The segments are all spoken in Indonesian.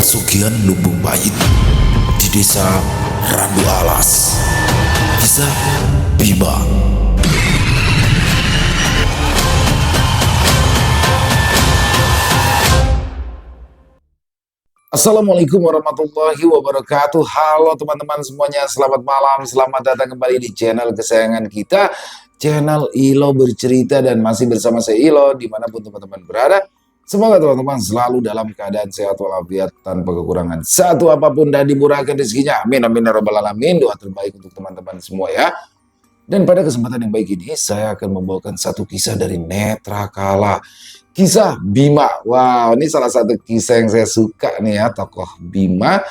Pesugihan Lumbung Pahit di Desa Randu Alas. Kisah Bima. Assalamualaikum warahmatullahi wabarakatuh. Halo teman-teman semuanya, selamat malam, selamat datang kembali di channel kesayangan kita, channel Ilo Bercerita, dan masih bersama saya Ilo dimanapun teman-teman berada. Semoga teman-teman selalu dalam keadaan sehat walafiat tanpa kekurangan satu apapun dan dimurahkan rezekinya. Amin amin ya rabbal alamin. Doa terbaik untuk teman-teman semua ya. Dan pada kesempatan yang baik ini saya akan membawakan satu kisah dari Netra Kala. Kisah Bima. Wow, ini salah satu kisah yang saya suka nih ya, tokoh Bima.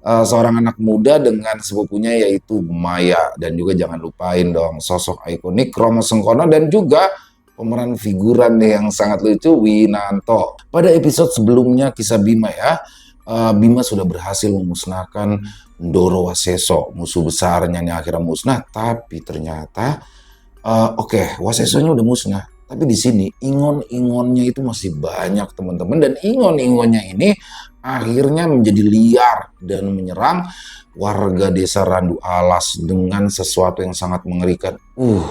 Seorang anak muda dengan sepupunya yaitu Maya. Dan juga jangan lupain dong sosok ikonik Romo Sengkono dan juga pemeran figuran yang sangat lucu Winanto. Pada episode sebelumnya kisah Bima ya, Bima sudah berhasil memusnahkan Ndoro Waseso, musuh besarnya yang akhirnya musnah. Tapi ternyata Wasesonya udah musnah. Tapi di sini ingon-ingonnya itu masih banyak teman-teman, dan ingon-ingonnya ini akhirnya menjadi liar dan menyerang warga desa Randu Alas dengan sesuatu yang sangat mengerikan.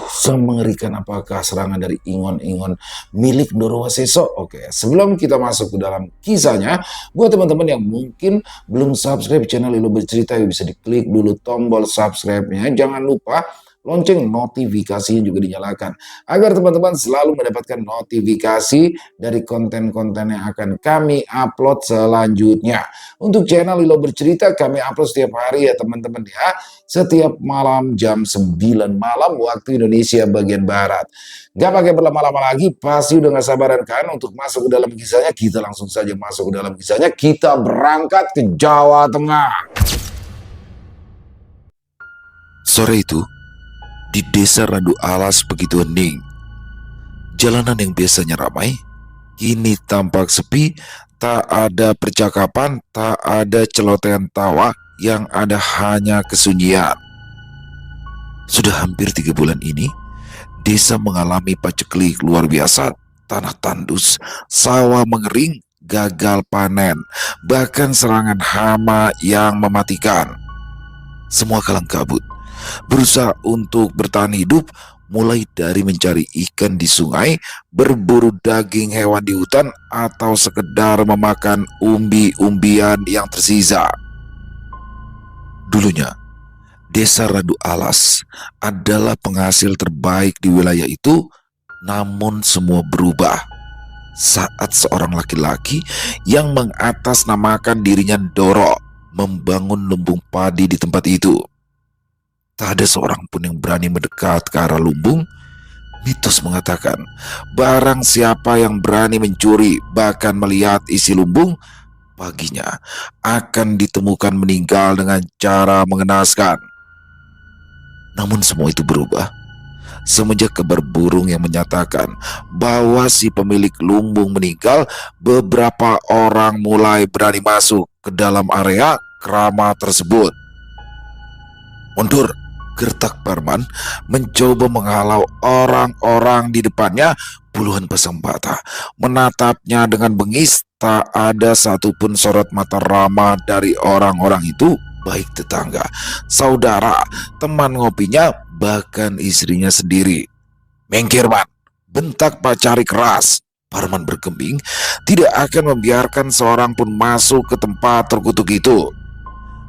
Semengerikan apakah serangan dari ingon-ingon milik Ndoro Waseso? Oke, sebelum kita masuk ke dalam kisahnya, buat teman-teman yang mungkin belum subscribe channel Ilo Bercerita, bisa diklik dulu tombol subscribe-nya. Jangan lupa lonceng notifikasinya juga dinyalakan agar teman-teman selalu mendapatkan notifikasi dari konten-konten yang akan kami upload selanjutnya. Untuk channel Ilo Bercerita kami upload setiap hari ya teman-teman ya, setiap malam jam 9 malam waktu Indonesia bagian Barat. Gak pakai berlama-lama lagi, pasti udah gak sabaran kan untuk masuk ke dalam kisahnya. Kita langsung saja masuk ke dalam kisahnya. Kita berangkat ke Jawa Tengah. Sore itu di desa Randu Alas begitu hening. Jalanan yang biasanya ramai kini tampak sepi. Tak ada percakapan, tak ada celotehan tawa, yang ada hanya kesunyian. Sudah hampir 3 bulan ini desa mengalami paceklik luar biasa. Tanah tandus, sawah mengering, gagal panen, bahkan serangan hama yang mematikan. Semua kalang kabut berusaha untuk bertahan hidup, mulai dari mencari ikan di sungai, berburu daging hewan di hutan, atau sekedar memakan umbi-umbian yang tersisa. Dulunya, desa Randu Alas adalah penghasil terbaik di wilayah itu, namun semua berubah saat seorang laki-laki yang mengatasnamakan dirinya Ndoro membangun lumbung padi di tempat itu. Tak ada seorang pun yang berani mendekat ke arah lumbung. Mitos mengatakan, barang siapa yang berani mencuri bahkan melihat isi lumbung, paginya akan ditemukan meninggal dengan cara mengenaskan. Namun semua itu berubah semenjak kabar burung yang menyatakan bahwa si pemilik lumbung meninggal. Beberapa orang mulai berani masuk ke dalam area keramat tersebut. Mundur, gertak Parman mencoba menghalau orang-orang di depannya. Puluhan pasang mata menatapnya dengan bengis. Tak ada satupun sorot mata ramah dari orang-orang itu, baik tetangga, saudara, teman ngopinya, bahkan istrinya sendiri. "Mengkir, Man!" bentak Pak Cari keras. Parman bergeming tidak akan membiarkan seorang pun masuk ke tempat terkutuk itu.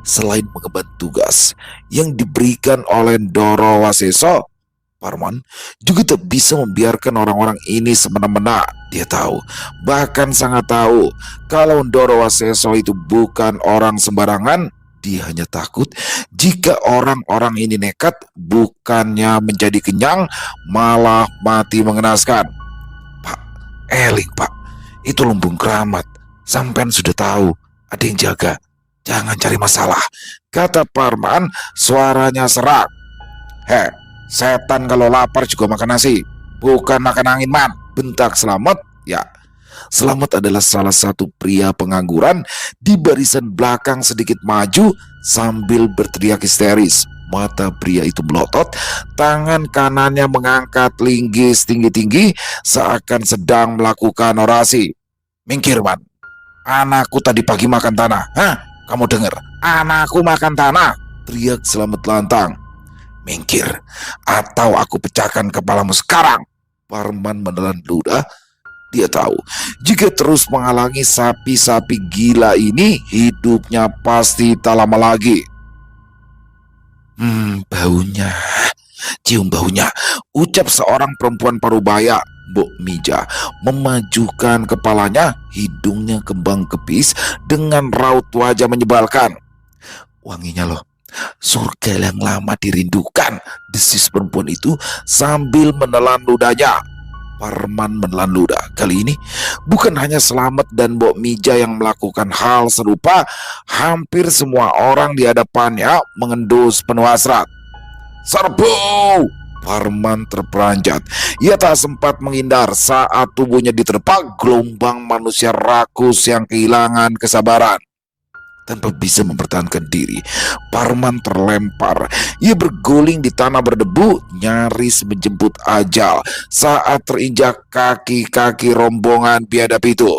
Selain mengemban tugas yang diberikan oleh Ndoro Waseso, Parman juga tak bisa membiarkan orang-orang ini semena-mena. Dia tahu, bahkan sangat tahu, kalau Ndoro Waseso itu bukan orang sembarangan. Dia hanya takut jika orang-orang ini nekat, bukannya menjadi kenyang, malah mati mengenaskan. "Pak, eling Pak, itu lumbung keramat. Sampean sudah tahu, ada yang jaga. Jangan cari masalah," kata Parman, suaranya serak. Setan kalau lapar juga makan nasi, bukan makan angin, Man!" bentak Slamet. Ya, Slamet adalah salah satu pria pengangguran di barisan belakang sedikit maju sambil berteriak histeris. Mata pria itu melotot, tangan kanannya mengangkat linggis tinggi-tinggi seakan sedang melakukan orasi. "Minggir, Man!" Anakku tadi pagi makan tanah. Hah? Kamu dengar? Anakku makan tanah. Teriak Selamat lantang. Minggir, atau aku pecahkan kepalamu sekarang. Parman menelan ludah. Dia tahu, jika terus menghalangi sapi-sapi gila ini, hidupnya pasti tak lama lagi. Baunya. Cium baunya, ucap seorang perempuan parubaya. Mbok Mija memajukan kepalanya, hidungnya kembang kepis dengan raut wajah menyebalkan. Wanginya loh, surga yang lama dirindukan, desis perempuan itu sambil menelan ludahnya. Parman menelan ludah. Kali ini bukan hanya Selamat dan Mbok Mija yang melakukan hal serupa, hampir semua orang di hadapannya mengendus penuh hasrat. Serbu! Parman terperanjat. Ia tak sempat menghindar saat tubuhnya diterpa gelombang manusia rakus yang kehilangan kesabaran. Tanpa bisa mempertahankan diri, Parman terlempar. Ia berguling di tanah berdebu, nyaris menjemput ajal saat terinjak kaki-kaki rombongan biadab itu.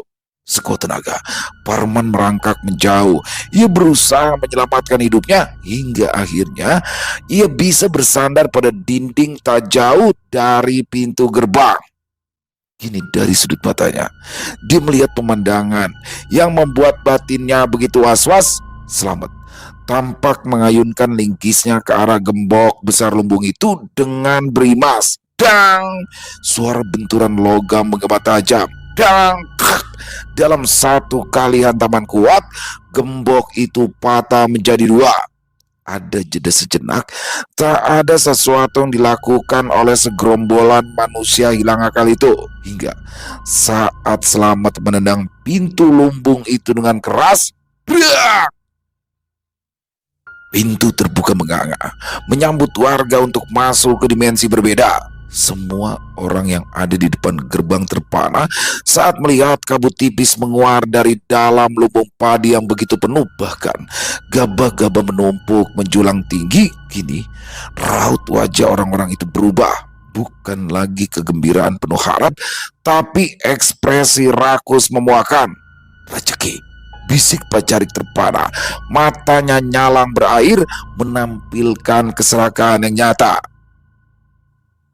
Sekuat tenaga, Parman merangkak menjauh. Ia berusaha menyelamatkan hidupnya hingga akhirnya ia bisa bersandar pada dinding tak jauh dari pintu gerbang. Kini dari sudut matanya, dia melihat pemandangan yang membuat batinnya begitu was-was. Selamat tampak mengayunkan lingkisnya ke arah gembok besar lumbung itu dengan berimas. Dang! Suara benturan logam menggema tajam. Dang! Dalam satu kali hantaman kuat, gembok itu patah menjadi dua. Ada jeda sejenak, tak ada sesuatu yang dilakukan oleh segerombolan manusia hilang akal itu. Hingga saat Selamat menendang pintu lumbung itu dengan keras, brak! Pintu terbuka menganga, menyambut warga untuk masuk ke dimensi berbeda. Semua orang yang ada di depan gerbang terpana saat melihat kabut tipis menguar dari dalam lumbung padi yang begitu penuh. Bahkan gabah-gabah menumpuk menjulang tinggi. Kini raut wajah orang-orang itu berubah. Bukan lagi kegembiraan penuh harap, tapi ekspresi rakus memuakan. Rezeki, bisik Pacarik terpana. Matanya nyalang berair, menampilkan keserakahan yang nyata.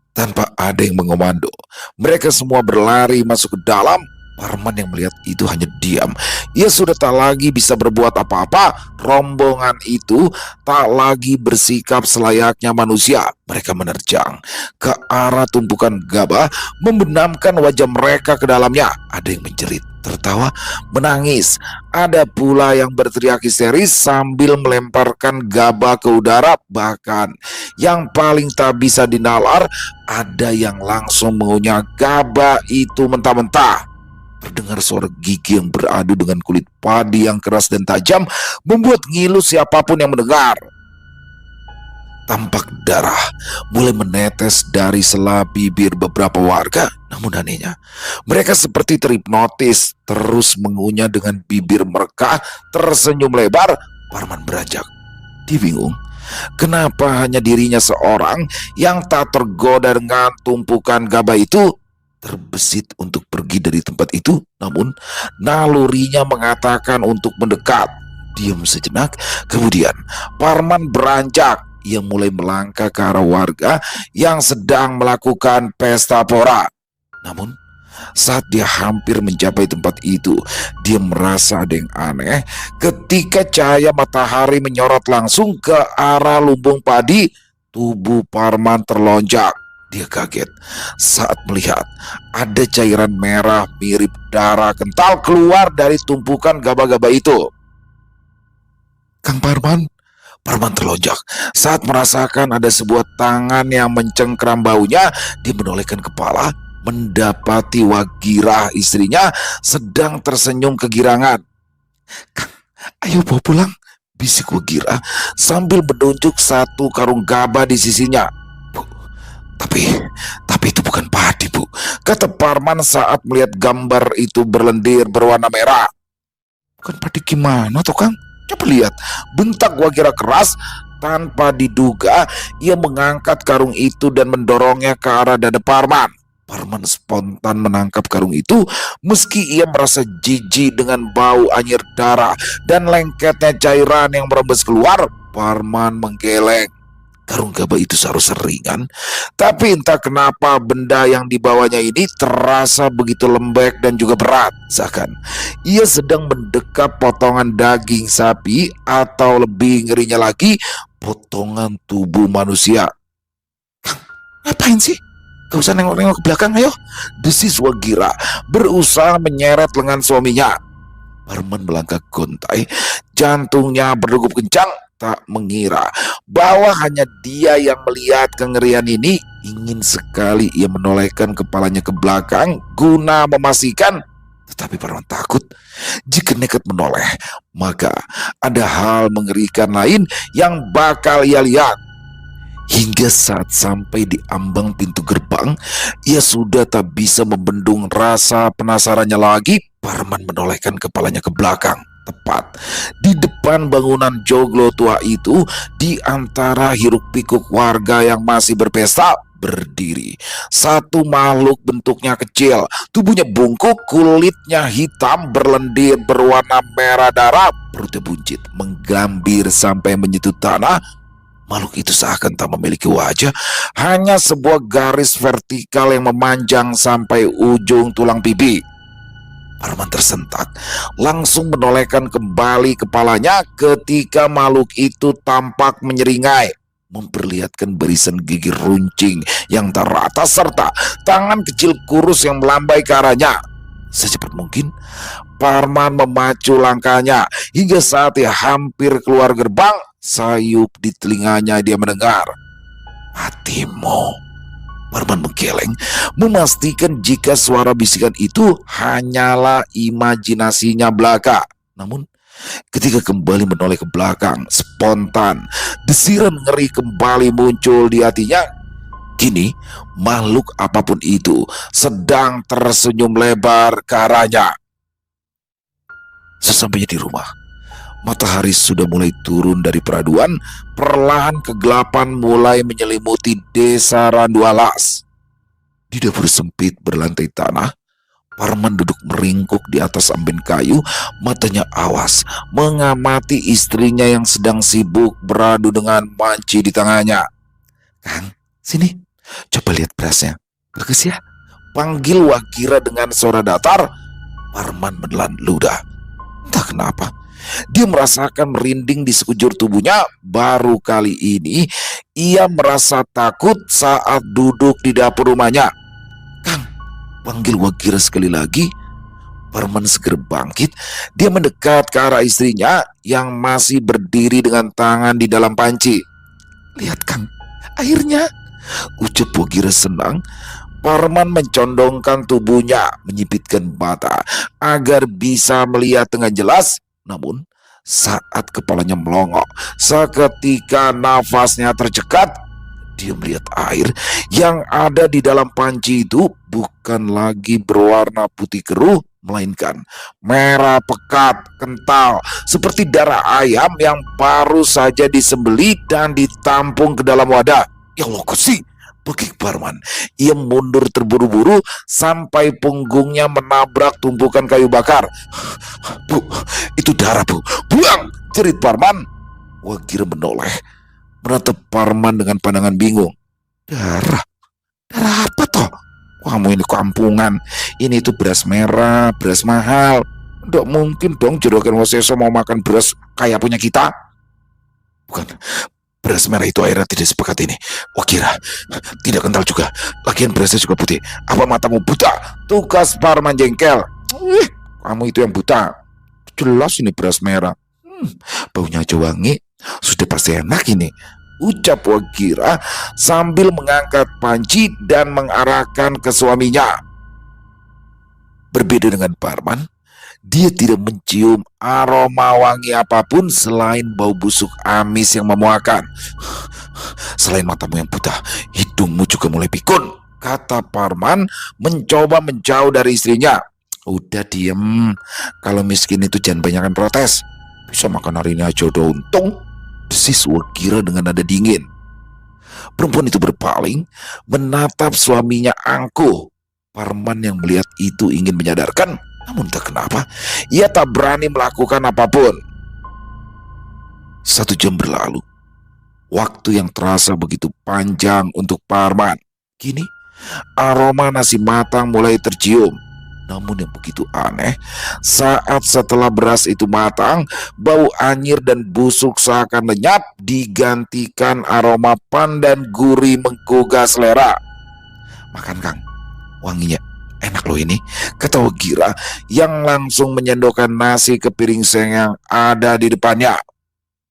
Tanpa ada yang mengomando, mereka semua berlari masuk ke dalam. Parman yang melihat itu hanya diam. Ia sudah tak lagi bisa berbuat apa-apa. Rombongan itu tak lagi bersikap selayaknya manusia. Mereka menerjang ke arah tumpukan gabah, membenamkan wajah mereka ke dalamnya. Ada yang menjerit, tertawa, menangis. Ada pula yang berteriak histeris sambil melemparkan gabah ke udara. Bahkan yang paling tak bisa dinalar, ada yang langsung mengunyah gabah itu mentah-mentah. Terdengar suara gigi yang beradu dengan kulit padi yang keras dan tajam, membuat ngilu siapapun yang mendengar. Tampak darah mulai menetes dari sela bibir beberapa warga. Namun anehnya, mereka seperti terhipnotis, terus mengunyah dengan bibir mereka tersenyum lebar. Parman beranjak. Dia bingung, kenapa hanya dirinya seorang yang tak tergoda dengan tumpukan gabah itu. Terbesit untuk pergi dari tempat itu, namun nalurinya mengatakan untuk mendekat. Diam sejenak, kemudian Parman beranjak. Ia mulai melangkah ke arah warga yang sedang melakukan pesta pora. Namun saat dia hampir mencapai tempat itu, dia merasa ada yang aneh ketika cahaya matahari menyorot langsung ke arah lumbung padi. Tubuh Parman terlonjak. Dia kaget saat melihat ada cairan merah mirip darah kental keluar dari tumpukan gabah-gabah itu. Kang Parman, Parman terlonjak saat merasakan ada sebuah tangan yang mencengkeram baunya. Dia menolehkan kepala, mendapati Wagirah istrinya sedang tersenyum kegirangan. Kang, ayo bawa pulang, bisik Wagirah sambil menunjuk satu karung gabah di sisinya. Tapi itu bukan padi, Bu, kata Parman saat melihat gambar itu berlendir berwarna merah. Bukan padi gimana toh, Kang? Coba lihat, bentak Wagirah keras. Tanpa diduga, ia mengangkat karung itu dan mendorongnya ke arah dada Parman. Parman spontan menangkap karung itu. Meski ia merasa jijik dengan bau anyir darah dan lengketnya cairan yang merembes keluar, Parman menggeleng. Karung gabah itu seharusnya ringan, tapi entah kenapa benda yang dibawanya ini terasa begitu lembek dan juga berat. Seakan ia sedang mendekap potongan daging sapi, atau lebih ngerinya lagi, potongan tubuh manusia. Ngapain sih? Gak usah nengok-nengok ke belakang, ayo, desis Wagira berusaha menyeret lengan suaminya. Parman melangkah gontai, jantungnya berdegup kencang, tak mengira bahwa hanya dia yang melihat kengerian ini. Ingin sekali ia menolehkan kepalanya ke belakang guna memastikan, tetapi Parman takut jika nekat menoleh, maka ada hal mengerikan lain yang bakal ia lihat. Hingga saat sampai di ambang pintu gerbang, ia sudah tak bisa membendung rasa penasarannya lagi. Parman menolehkan kepalanya ke belakang. Tepat di depan bangunan joglo tua itu, di antara hiruk-pikuk warga yang masih berpesta, berdiri satu makhluk bentuknya kecil, tubuhnya bungkuk, kulitnya hitam berlendir berwarna merah darah, perutnya buncit menggambir sampai menyentuh tanah. Makhluk itu seakan tak memiliki wajah, hanya sebuah garis vertikal yang memanjang sampai ujung tulang pipi. Parman tersentak, langsung menolehkan kembali kepalanya ketika makhluk itu tampak menyeringai, memperlihatkan barisan gigi runcing yang tak rata serta tangan kecil kurus yang melambai ke arahnya. Secepat mungkin Parman memacu langkahnya hingga saat ia hampir keluar gerbang, sayup di telinganya dia mendengar, "Matimu." Parman menggeleng, memastikan jika suara bisikan itu hanyalah imajinasinya belaka. Namun ketika kembali menoleh ke belakang, spontan desiran ngeri kembali muncul di hatinya. Kini makhluk apapun itu sedang tersenyum lebar ke arahnya. Sesampainya di rumah, matahari sudah mulai turun dari peraduan. Perlahan kegelapan mulai menyelimuti desa Randu Alas. Di dapur sempit berlantai tanah, Parman duduk meringkuk di atas amben kayu, matanya awas mengamati istrinya yang sedang sibuk beradu dengan panci di tangannya. "Kang, sini, coba lihat berasnya. Bagus ya?" panggil Wagira dengan suara datar. Parman menelan ludah. Entah kenapa dia merasakan merinding di sekujur tubuhnya. Baru kali ini ia merasa takut saat duduk di dapur rumahnya. "Kang," panggil Wagira sekali lagi. Parman segera bangkit. Dia mendekat ke arah istrinya yang masih berdiri dengan tangan di dalam panci. "Lihat, Kang, airnya," ucap Wagira senang. Parman mencondongkan tubuhnya, menyipitkan mata agar bisa melihat dengan jelas. Namun saat kepalanya melongok, seketika nafasnya tercekat. Dia melihat air yang ada di dalam panci itu bukan lagi berwarna putih keruh, melainkan merah pekat, kental, seperti darah ayam yang baru saja disembelih dan ditampung ke dalam wadah. "Ya Allah, Gusti!" bagi Parman. Ia mundur terburu-buru sampai punggungnya menabrak tumpukan kayu bakar. "Bu, itu darah, Bu. Buang!" jerit Parman. Wagira menoleh, menatap Parman dengan pandangan bingung. "Darah? Darah apa toh? Kamu ini kampungan. Ini itu beras merah, beras mahal. Nggak mungkin dong Juragan Waseso mau makan beras kayak punya kita." "Bukan, beras merah itu airnya tidak sepekat ini, Wagira. Tidak kental juga. Lagian berasnya juga putih. Apa matamu buta?" tugas Parman jengkel. "Kamu itu yang buta. Jelas ini beras merah. Baunya aja wangi. Sudah pasti enak ini," ucap Wagira sambil mengangkat panci dan mengarahkan ke suaminya. Berbeda dengan Parman, dia tidak mencium aroma wangi apapun selain bau busuk amis yang memuakan. "Selain matamu yang buta, hidungmu juga mulai pikun," kata Parman mencoba menjauh dari istrinya. "Udah diem, kalau miskin itu jangan banyakan protes. Bisa makan hari ini aja udah untung," desis Wagira dengan nada dingin. Perempuan itu berpaling, menatap suaminya angkuh. Parman yang melihat itu ingin menyadarkan, namun tak kenapa, ia tak berani melakukan apapun. 1 jam berlalu, waktu yang terasa begitu panjang untuk Parman. Kini, aroma nasi matang mulai tercium. Namun yang begitu aneh, saat setelah beras itu matang, bau anyir dan busuk seakan lenyap, digantikan aroma pandan gurih menggugah selera. Makan Kang, wanginya enak loh ini, kata Gira yang langsung menyendokkan nasi ke piring seng yang ada di depannya.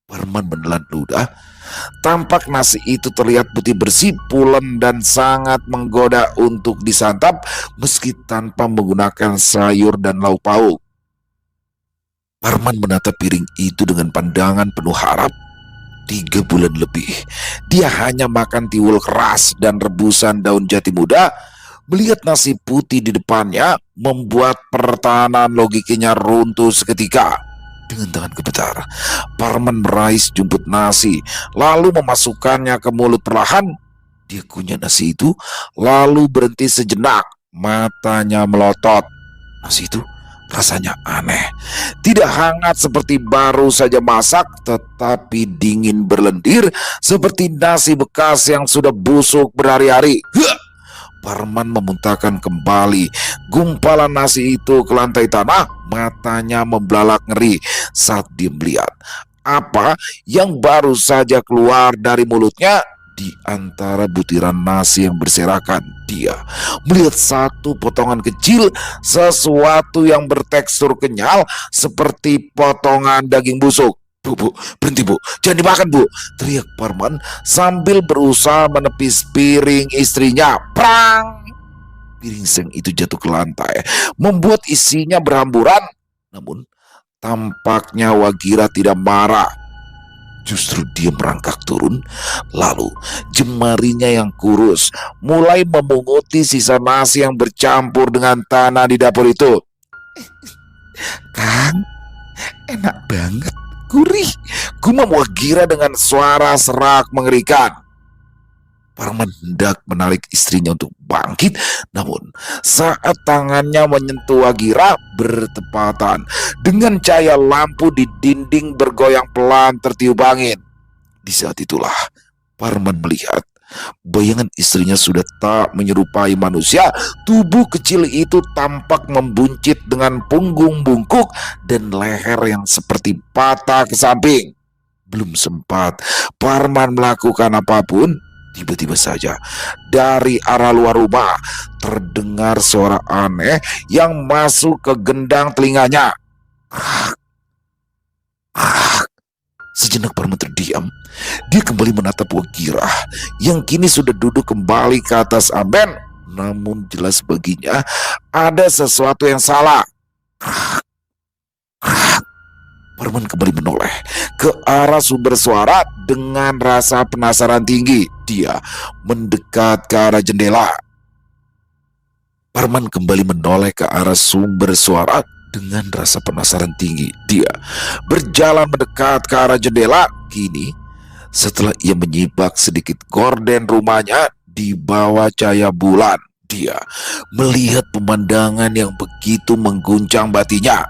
Parman menelan ludah. Tampak nasi itu terlihat putih bersih, pulen dan sangat menggoda untuk disantap meski tanpa menggunakan sayur dan lauk pauk. Parman menatap piring itu dengan pandangan penuh harap. 3 bulan lebih, dia hanya makan tiwul keras dan rebusan daun jati muda. Melihat nasi putih di depannya membuat pertahanan logikanya runtuh seketika. Dengan tangan gemetar, Parman meraih sejumput nasi, lalu memasukkannya ke mulut perlahan. Dia kunyah nasi itu, lalu berhenti sejenak, matanya melotot. Nasi itu rasanya aneh, tidak hangat seperti baru saja masak, tetapi dingin berlendir seperti nasi bekas yang sudah busuk berhari-hari. Parman memuntahkan kembali gumpalan nasi itu ke lantai tanah. Matanya membelalak ngeri saat dia melihat apa yang baru saja keluar dari mulutnya. Di antara butiran nasi yang berserakan, dia melihat satu potongan kecil, sesuatu yang bertekstur kenyal seperti potongan daging busuk. Bu, berhenti bu, jangan dimakan bu, teriak Parman sambil berusaha menepis piring istrinya. Prang! Piring seng itu jatuh ke lantai, membuat isinya berhamburan. Namun tampaknya Wagira tidak marah. Justru dia merangkak turun, lalu jemarinya yang kurus mulai memunguti sisa nasi yang bercampur dengan tanah di dapur itu. Kang, enak banget, gurih, gumam Wagira dengan suara serak mengerikan. Parman hendak menarik istrinya untuk bangkit, namun saat tangannya menyentuh Wagira bertepatan dengan cahaya lampu di dinding bergoyang pelan tertiup angin. Di saat itulah Parman melihat bayangan istrinya sudah tak menyerupai manusia. Tubuh kecil itu tampak membuncit dengan punggung bungkuk dan leher yang seperti patah ke samping. Belum sempat Parman melakukan apapun, tiba-tiba saja dari arah luar rumah terdengar suara aneh yang masuk ke gendang telinganya. Sejenak Parman terdiam. Dia kembali menatap Wagira yang kini sudah duduk kembali ke atas amben. Namun jelas baginya ada sesuatu yang salah. Parman kembali menoleh ke arah sumber suara dengan rasa penasaran tinggi. Dia mendekat ke arah jendela. Parman kembali menoleh ke arah sumber suara dengan rasa penasaran tinggi. Dia berjalan mendekat ke arah jendela. Kini, setelah ia menyibak sedikit gorden rumahnya di bawah cahaya bulan, dia melihat pemandangan yang begitu mengguncang batinnya.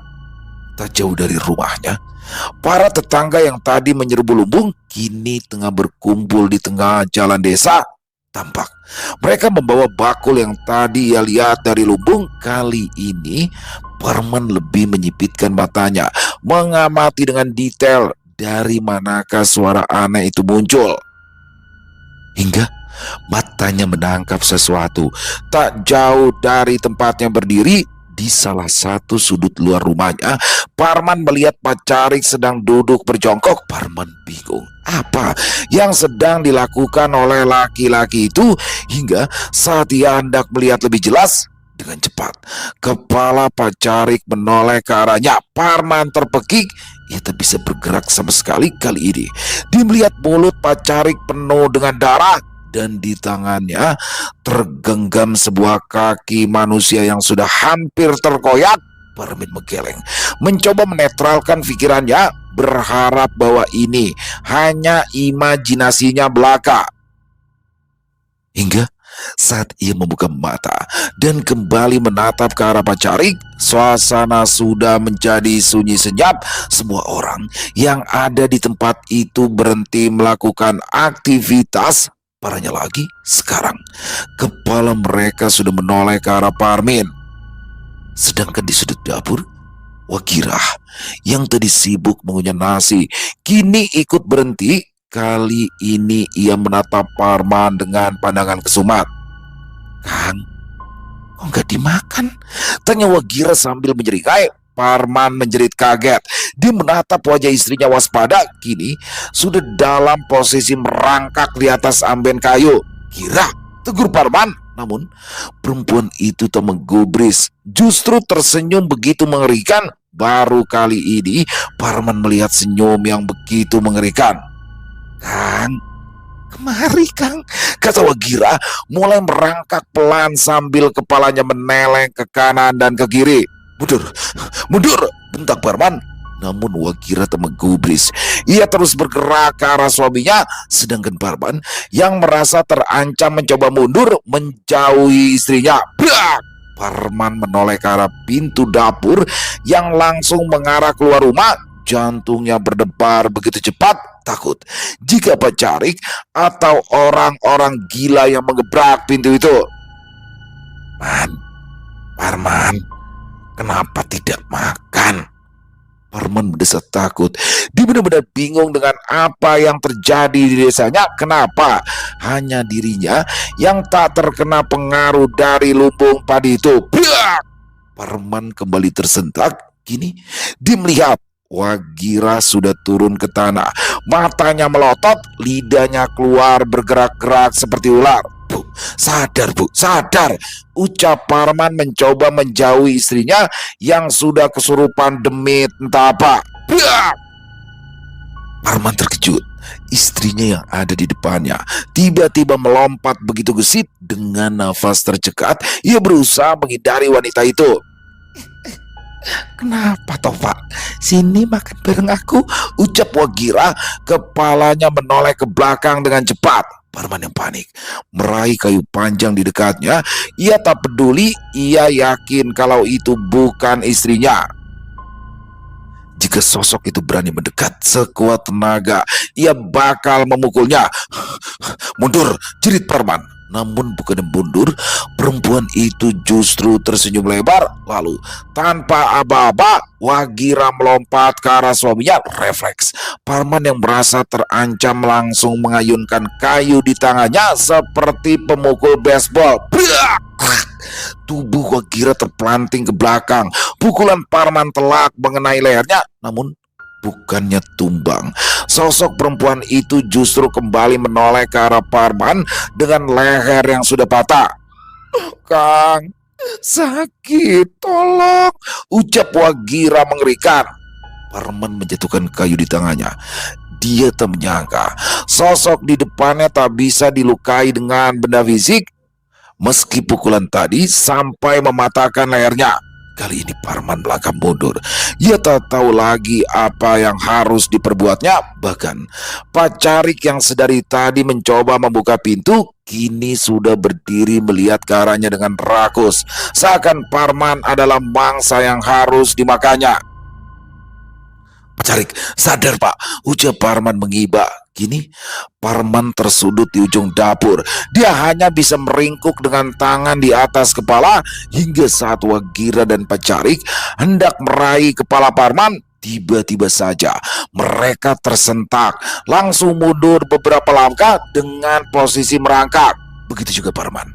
Tak jauh dari rumahnya, para tetangga yang tadi menyerbu lumbung kini tengah berkumpul di tengah jalan desa. Tampak mereka membawa bakul yang tadi ia lihat dari lumbung. Kali ini Parman lebih menyipitkan matanya, mengamati dengan detail dari manakah suara aneh itu muncul. Hingga matanya menangkap sesuatu tak jauh dari tempatnya berdiri. Di salah satu sudut luar rumahnya, Parman melihat Pak Carik sedang duduk berjongkok. Parman bingung apa yang sedang dilakukan oleh laki-laki itu, hingga saat ia hendak melihat lebih jelas, dengan cepat kepala Pak Carik menoleh ke arahnya. Parman terpekik, ia tak bisa bergerak sama sekali. Kali ini dia melihat mulut Pak Carik penuh dengan darah, dan di tangannya tergenggam sebuah kaki manusia yang sudah hampir terkoyak. Parman menggeleng, mencoba menetralkan pikirannya, berharap bahwa ini hanya imajinasinya belaka. Hingga Saat ia membuka mata dan kembali menatap ke arah Pak Carik, suasana sudah menjadi sunyi senyap. Semua orang yang ada di tempat itu berhenti melakukan aktivitas. Parahnya lagi, sekarang kepala mereka sudah menoleh ke arah Parmin. Sedangkan di sudut dapur, Wagirah yang tadi sibuk mengunyah nasi kini ikut berhenti. Kali ini ia menatap Parman dengan pandangan kesumat. "Kang, kok nggak dimakan?" tanya Wagirah sambil menjerikai. Parman menjerit kaget. Dia menatap wajah istrinya waspada. Kini sudah dalam posisi merangkak di atas amben kayu. "Kira," tegur Parman. Namun perempuan itu tak menggubris, justru tersenyum begitu mengerikan. Baru kali ini Parman melihat senyum yang begitu mengerikan. "Kang, kemari Kang," kata Wagirah mulai merangkak pelan sambil kepalanya meneleng ke kanan dan ke kiri. "Mundur, mundur," bentak Parman. Namun Wagirah tak menggubris. Ia terus bergerak ke arah suaminya, sedangkan Parman yang merasa terancam mencoba mundur menjauhi istrinya. Brak! Parman menoleh ke arah pintu dapur yang langsung mengarah keluar rumah. Jantungnya berdebar begitu cepat, takut jika Pak Carik atau orang-orang gila yang mengebrak pintu itu. Parman, kenapa tidak makan?" Parman mendesah takut. Dia benar-benar bingung dengan apa yang terjadi di desanya. Kenapa hanya dirinya yang tak terkena pengaruh dari lumbung padi itu? Brak! Parman kembali tersentak. Kini dia melihat Wagirah sudah turun ke tanah. Matanya melotot, lidahnya keluar bergerak-gerak seperti ular. "Bu, sadar Bu, sadar," ucap Parman mencoba menjauhi istrinya yang sudah kesurupan demi entah apa. Brak! Parman terkejut. Istrinya yang ada di depannya tiba-tiba melompat begitu gesit. Dengan nafas tercekat, ia berusaha menghindari wanita itu. "Kenapa toh Pak? Sini makan bareng aku," ucap Wagirah. Kepalanya menoleh ke belakang dengan cepat. Parman yang panik meraih kayu panjang di dekatnya. Ia tak peduli, ia yakin kalau itu bukan istrinya. Jika sosok itu berani mendekat sekuat tenaga, ia bakal memukulnya. "Mundur," jerit Parman. Namun bukan mundur, perempuan itu justru tersenyum lebar. Lalu tanpa aba-aba, Wagirah melompat ke arah suaminya. Refleks Parman yang merasa terancam langsung mengayunkan kayu di tangannya seperti pemukul baseball. Brak! Tubuh Wagirah terpelanting ke belakang. Pukulan Parman telak mengenai lehernya, namun bukannya tumbang. Sosok perempuan itu justru kembali menoleh ke arah Parman dengan leher yang sudah patah. "Kang, sakit, tolong," ucap Wagirah mengerikan. Parman menjatuhkan kayu di tangannya. Dia tak menyangka sosok di depannya tak bisa dilukai dengan benda fisik. Meski pukulan tadi sampai mematahkan lehernya, kali ini Parman melangkah mundur. Ia tak tahu lagi apa yang harus diperbuatnya. Bahkan Pak Carik yang sedari tadi mencoba membuka pintu, kini sudah berdiri melihat ke arahnya dengan rakus. Seakan Parman adalah mangsa yang harus dimakannya. "Pak Carik, sadar Pak," ucap Parman mengiba. Kini Parman tersudut di ujung dapur. Dia hanya bisa meringkuk dengan tangan di atas kepala. Hingga saat Wagirah dan Pak Carik hendak meraih kepala Parman, tiba-tiba saja mereka tersentak, langsung mundur beberapa langkah dengan posisi merangkak. Begitu juga Parman.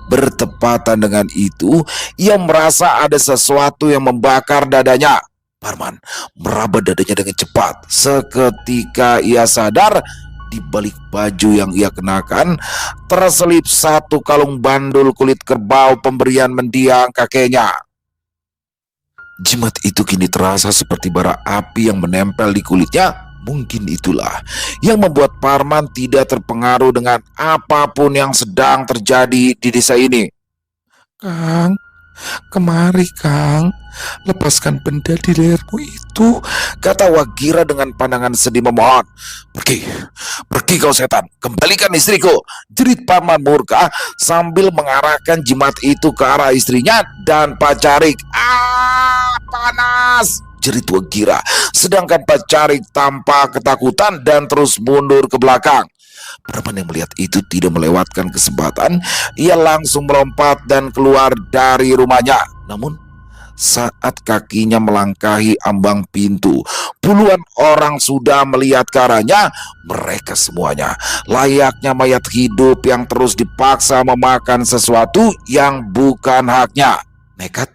Bertepatan dengan itu, ia merasa ada sesuatu yang membakar dadanya. Parman meraba dadanya dengan cepat. Seketika ia sadar, di balik baju yang ia kenakan terselip satu kalung bandul kulit kerbau pemberian mendiang kakeknya. Jimat itu kini terasa seperti bara api yang menempel di kulitnya. Mungkin itulah yang membuat Parman tidak terpengaruh dengan apapun yang sedang terjadi di desa ini. "Kang, "Kemari, Kang, lepaskan benda di lehermu itu," kata Wagira dengan pandangan sedih memohon. "Pergi, pergi kau setan, kembalikan istriku," jerit paman murka sambil mengarahkan jimat itu ke arah istrinya dan Pak Carik. "Ah, panas!" jerit Wagira, sedangkan Pak Carik tampak ketakutan dan terus mundur ke belakang. Parman yang melihat itu tidak melewatkan kesempatan. Ia langsung melompat dan keluar dari rumahnya. Namun saat kakinya melangkahi ambang pintu, puluhan orang sudah melihat ke arahnya. Mereka semuanya layaknya mayat hidup yang terus dipaksa memakan sesuatu yang bukan haknya. Nekat,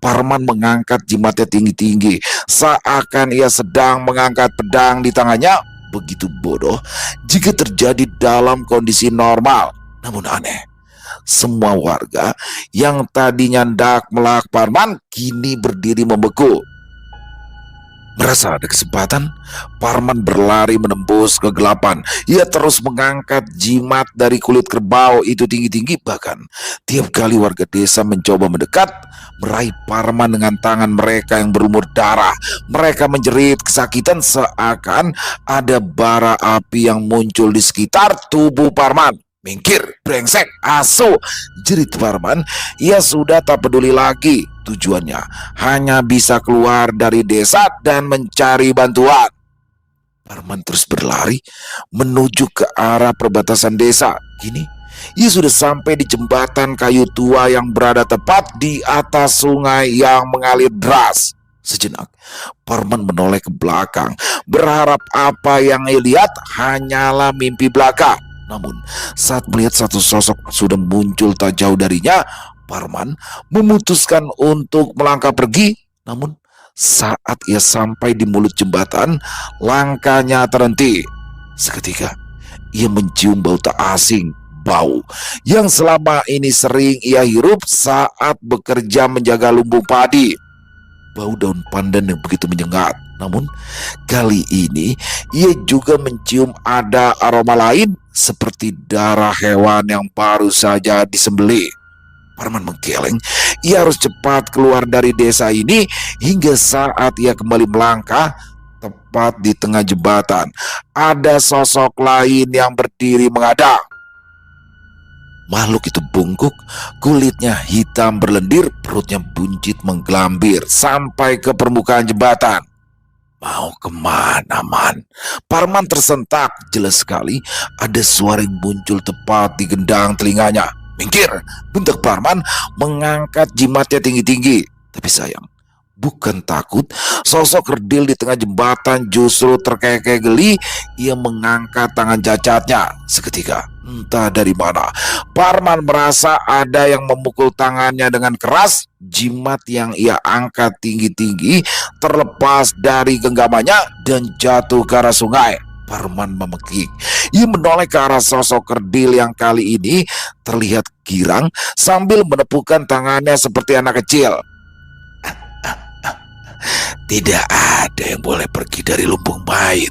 Parman mengangkat jimatnya tinggi-tinggi, seakan ia sedang mengangkat pedang di tangannya. Begitu bodoh jika terjadi dalam kondisi normal. Namun aneh, semua warga yang tadinya hendak melak Parman kini berdiri membeku. Merasa ada kesempatan, Parman berlari menembus kegelapan. Ia terus mengangkat jimat dari kulit kerbau itu tinggi-tinggi. Bahkan tiap kali warga desa mencoba mendekat, meraih Parman dengan tangan mereka yang berlumur darah. Mereka menjerit kesakitan seakan ada bara api yang muncul di sekitar tubuh Parman. "Minggir, brengsek, asu!" jerit Parman. Ia sudah tak peduli lagi. Tujuannya hanya bisa keluar dari desa dan mencari bantuan. Parman terus berlari menuju ke arah perbatasan desa. Kini ia sudah sampai di jembatan kayu tua yang berada tepat di atas sungai yang mengalir deras. Sejenak, Parman menoleh ke belakang, berharap apa yang ia lihat hanyalah mimpi belaka. Namun, saat melihat satu sosok sudah muncul tak jauh darinya, Parman memutuskan untuk melangkah pergi. Namun, saat ia sampai di mulut jembatan, langkahnya terhenti. Seketika, ia mencium bau tak asing, bau yang selama ini sering ia hirup saat bekerja menjaga lumbung padi. Bau daun pandan yang begitu menyengat. Namun kali ini ia juga mencium ada aroma lain seperti darah hewan yang baru saja disembelih. Parman menggeleng. Ia harus cepat keluar dari desa ini. Hingga saat ia kembali melangkah, tepat di tengah jembatan ada sosok lain yang berdiri menghadang. Makhluk itu bungkuk, kulitnya hitam berlendir, perutnya buncit menggelambir sampai ke permukaan jembatan. "Mau kemana, Man?" Parman tersentak. Jelas sekali ada suara yang muncul tepat di gendang telinganya. "Minggir!" bentak Parman mengangkat jimatnya tinggi-tinggi. Tapi sayang, bukan takut, sosok kerdil di tengah jembatan justru terkekeh geli. Ia mengangkat tangan cacatnya. Seketika, entah dari mana, Parman merasa ada yang memukul tangannya dengan keras. Jimat yang ia angkat tinggi-tinggi terlepas dari genggamannya dan jatuh ke arah sungai. Parman memekik. Ia menoleh ke arah sosok kerdil yang kali ini terlihat girang sambil menepukkan tangannya seperti anak kecil. "Tidak ada yang boleh pergi dari lumbung mayit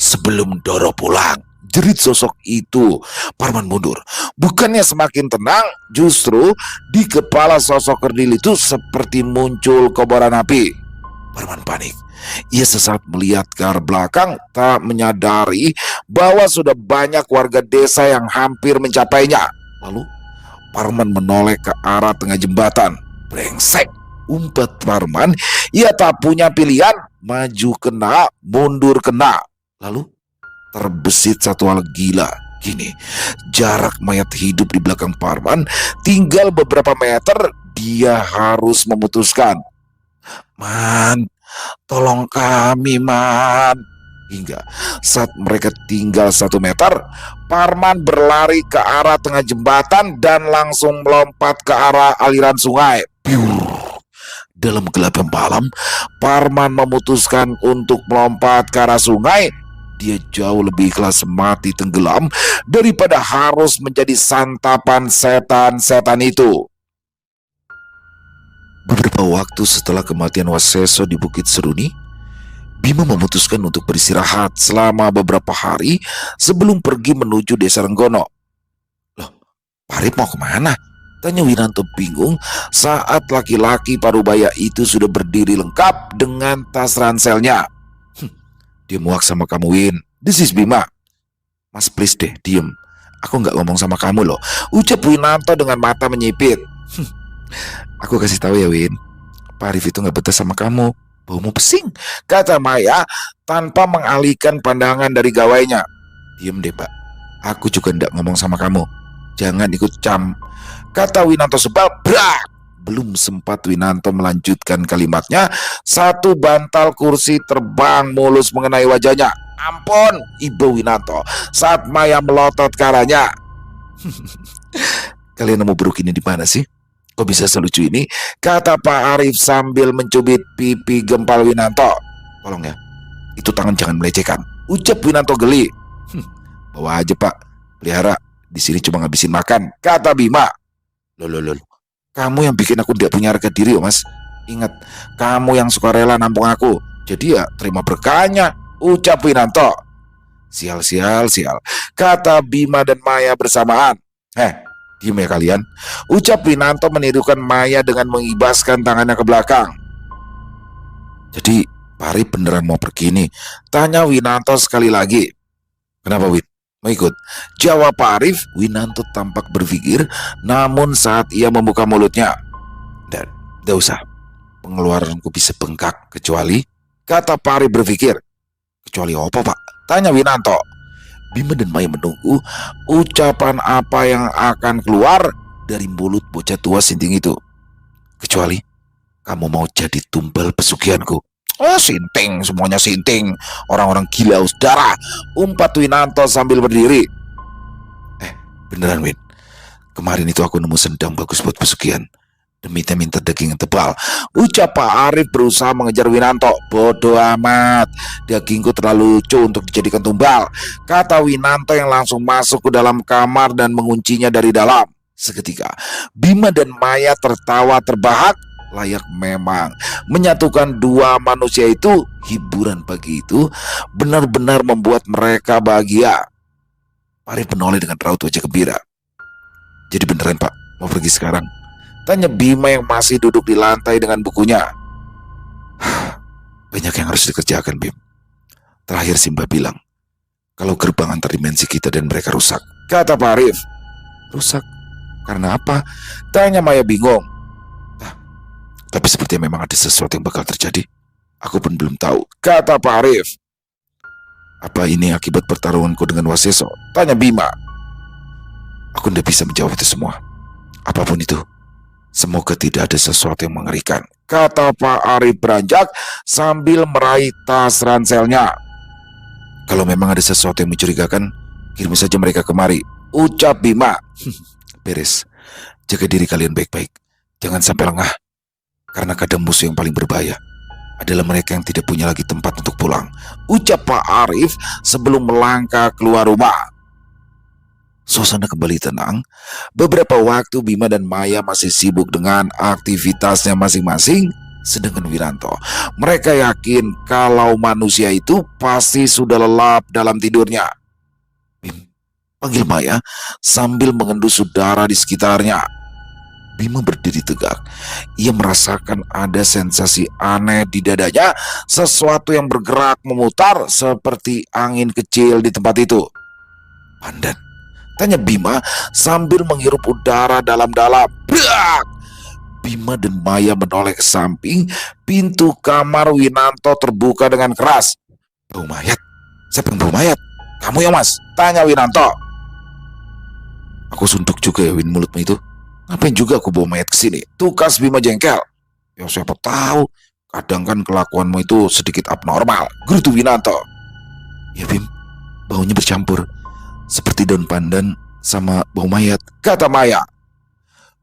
sebelum Doro pulang," jerit sosok itu. Parman mundur. Bukannya semakin tenang, justru di kepala sosok kerdil itu seperti muncul kobaran api. Parman panik. Ia sesaat melihat ke arah belakang, tak menyadari bahwa sudah banyak warga desa yang hampir mencapainya. Lalu Parman menoleh ke arah tengah jembatan. "Brengsek!" umpat Parman. Ia tak punya pilihan, maju kena, mundur kena. Lalu terbesit satu hal gila. Kini jarak mayat hidup di belakang Parman tinggal beberapa meter. Dia harus memutuskan. "Man, tolong kami, Man." Hingga saat mereka tinggal 1 meter, Parman berlari ke arah tengah jembatan dan langsung melompat ke arah aliran sungai. Piur. Dalam gelap yang malam, Parman memutuskan untuk melompat ke arah sungai. Dia jauh lebih ikhlas mati tenggelam daripada harus menjadi santapan setan-setan itu. Beberapa waktu setelah kematian Waseso di Bukit Seruni, Bima memutuskan untuk beristirahat selama beberapa hari sebelum pergi menuju desa Renggono. "Loh, Parip mau kemana?" Tanya Winanto bingung saat laki-laki parubaya itu sudah berdiri lengkap dengan tas ranselnya. Dia muak sama kamu, Win. This is Bima. Mas please deh, diem. Aku nggak ngomong sama kamu loh, ucap Winanto dengan mata menyipit. Aku kasih tahu ya, Win. Pak Arif itu nggak betah sama kamu. Baumu pesing, kata Maya tanpa mengalihkan pandangan dari gawainya. Diem deh, Pak. Aku juga nggak ngomong sama kamu. Jangan ikut kata Winanto sebal. Brak! Belum sempat Winanto melanjutkan kalimatnya, satu bantal kursi terbang mulus mengenai wajahnya. Ampun, Ibu Winanto, saat Maya melotot ke arahnya. Kalian nemu beruk ini di mana sih? Kok bisa selucu ini? Kata Pak Arif sambil mencubit pipi gempal Winanto. Tolong ya, itu tangan jangan melecehkan, ucap Winanto geli. Bawa aja Pak, pelihara. Di sini cuma ngabisin makan, kata Bima. Loh, kamu yang bikin aku tidak punya harga diri, Mas. Ingat, kamu yang suka rela nampung aku. Jadi ya terima berkahnya, ucap Winanto. Sial, kata Bima dan Maya bersamaan. Diam ya kalian, ucap Winanto menirukan Maya dengan mengibaskan tangannya ke belakang. Jadi Pak Arif beneran mau pergi nih? Tanya Winanto sekali lagi. Kenapa, Win? Mau ikut? Jawab Pak Arif. Winanto tampak berpikir, namun saat ia membuka mulutnya, Tidak usah, pengeluaranku bisa bengkak kecuali, kata Pak Arif berpikir. Kecuali apa, Pak? Tanya Winanto. Bima dan Maya menunggu ucapan apa yang akan keluar dari mulut bocah tua sinting itu. Kecuali kamu mau jadi tumbal pesugihanku. Oh, sinting, semuanya sinting. Orang-orang gila saudara, umpat Winanto sambil berdiri. Beneran, Win. Kemarin itu aku nemu sendang bagus buat pesugihan. Minta daging yang tebal, ucap Pak Arif berusaha mengejar Winanto. Bodoh amat, dagingku terlalu lucu untuk dijadikan tumbal, kata Winanto yang langsung masuk ke dalam kamar dan menguncinya dari dalam. Seketika Bima dan Maya tertawa terbahak. Layak memang, menyatukan dua manusia itu, hiburan pagi itu benar-benar membuat mereka bahagia. Pak Arif menoleh dengan raut wajah gembira. Jadi beneran Pak, mau pergi sekarang? Tanya Bima yang masih duduk di lantai dengan bukunya. Banyak yang harus dikerjakan, Bim. Terakhir Simba bilang, kalau gerbang antar dimensi kita dan mereka rusak, kata Pak Arif. Rusak? Karena apa? Tanya Maya bingung. Tapi sepertinya memang ada sesuatu yang bakal terjadi. Aku pun belum tahu, kata Pak Arif. Apa ini akibat pertarunganku dengan Waseso? Tanya Bima. Aku tidak bisa menjawab itu semua. Apapun itu, semoga tidak ada sesuatu yang mengerikan, kata Pak Arif beranjak sambil meraih tas ranselnya. Kalau memang ada sesuatu yang mencurigakan, kirim saja mereka kemari, ucap Bima. Beres, jaga diri kalian baik-baik. Jangan sampai lengah, karena kadang musuh yang paling berbahaya adalah mereka yang tidak punya lagi tempat untuk pulang, ucap Pak Arif sebelum melangkah keluar rumah. Suasana kembali tenang. Beberapa waktu Bima dan Maya masih sibuk dengan aktivitasnya masing-masing. Sedangkan Winanto, mereka yakin kalau manusia itu pasti sudah lelap dalam tidurnya. Bim, panggil Maya sambil mengendus udara di sekitarnya. Bima berdiri tegak. Ia merasakan ada sensasi aneh di dadanya. Sesuatu yang bergerak memutar seperti angin kecil di tempat itu. Pandan, tanya Bima sambil menghirup udara dalam-dalam. Brak! Bima dan Maya menoleh ke samping. Pintu kamar Winanto terbuka dengan keras. Bau mayat? Siapa yang bau mayat? Kamu ya, Mas? Tanya Winanto. Aku suntuk juga ya, Win, mulutmu itu. Ngapain juga aku bawa mayat ke sini? Tukas Bima jengkel. Ya siapa tahu, kadang kan kelakuanmu itu sedikit abnormal, gerutu Winanto. Ya Bim, baunya bercampur seperti daun pandan sama bau mayat, kata Maya.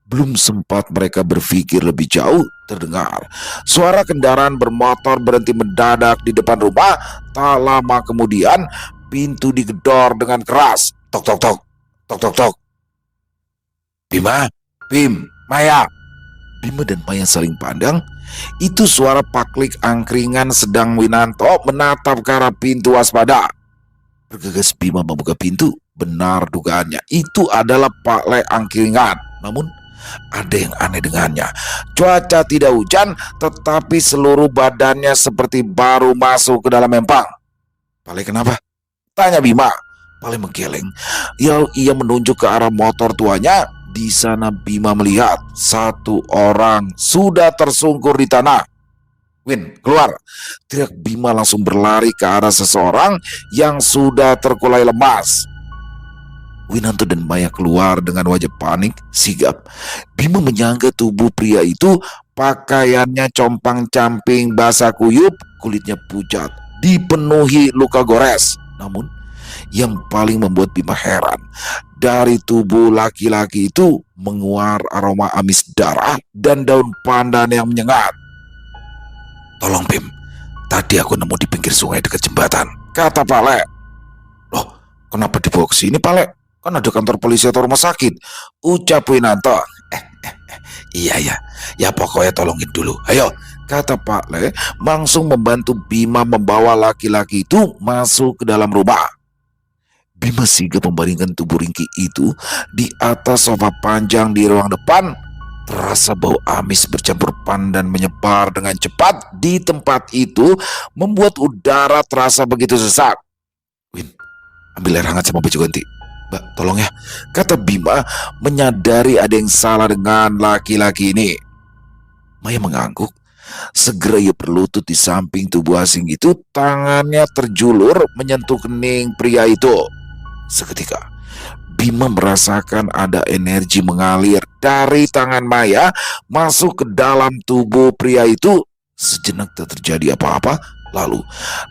Belum sempat mereka berpikir lebih jauh, terdengar suara kendaraan bermotor berhenti mendadak di depan rumah. Tak lama kemudian pintu digedor dengan keras. Tok tok tok, tok tok tok. Bima, Bim, Maya. Bima dan Maya saling pandang. Itu suara paklik angkringan sedang Winanto menatap ke arah pintu waspada. Bergegas Bima membuka pintu. Benar dugaannya, itu adalah Pak Le angkringan. Namun Ada yang aneh dengannya. Cuaca tidak hujan, tetapi seluruh badannya seperti baru masuk ke dalam empang. Pale kenapa? Tanya Bima. Pale menggeleng. Ia menunjuk ke arah motor tuanya. Di sana Bima melihat satu orang sudah tersungkur di tanah. Win, keluar! Teriak Bima langsung berlari ke arah seseorang yang sudah terkulai lemas. Winanto dan Maya keluar dengan wajah panik, sigap. Bima menyangka tubuh pria itu pakaiannya compang-camping basah kuyup, kulitnya pucat, dipenuhi luka gores. Namun, yang paling membuat Bima heran, dari tubuh laki-laki itu menguar aroma amis darah dan daun pandan yang menyengat. Tolong Bim, tadi aku nemu di pinggir sungai dekat jembatan, kata Pale. Loh, kenapa dibawa ke sini Pale? Kan ada kantor polisi atau rumah sakit, ucap Winanto. Iya, ya pokoknya tolongin dulu. Ayo, kata Pak Le, langsung membantu Bima membawa laki-laki itu masuk ke dalam rumah. Bima sigap membaringkan tubuh ringkih itu di atas sofa panjang di ruang depan. Terasa bau amis bercampur pandan menyebar dengan cepat di tempat itu, membuat udara terasa begitu sesak. Win, ambil air hangat sama baju ganti. Mbak, tolong ya, kata Bima menyadari ada yang salah dengan laki-laki ini. Maya mengangguk. Segera ia berlutut di samping tubuh asing itu. Tangannya terjulur menyentuh kening pria itu. Seketika Bima merasakan ada energi mengalir dari tangan Maya masuk ke dalam tubuh pria itu. Sejenak tak terjadi apa-apa. Lalu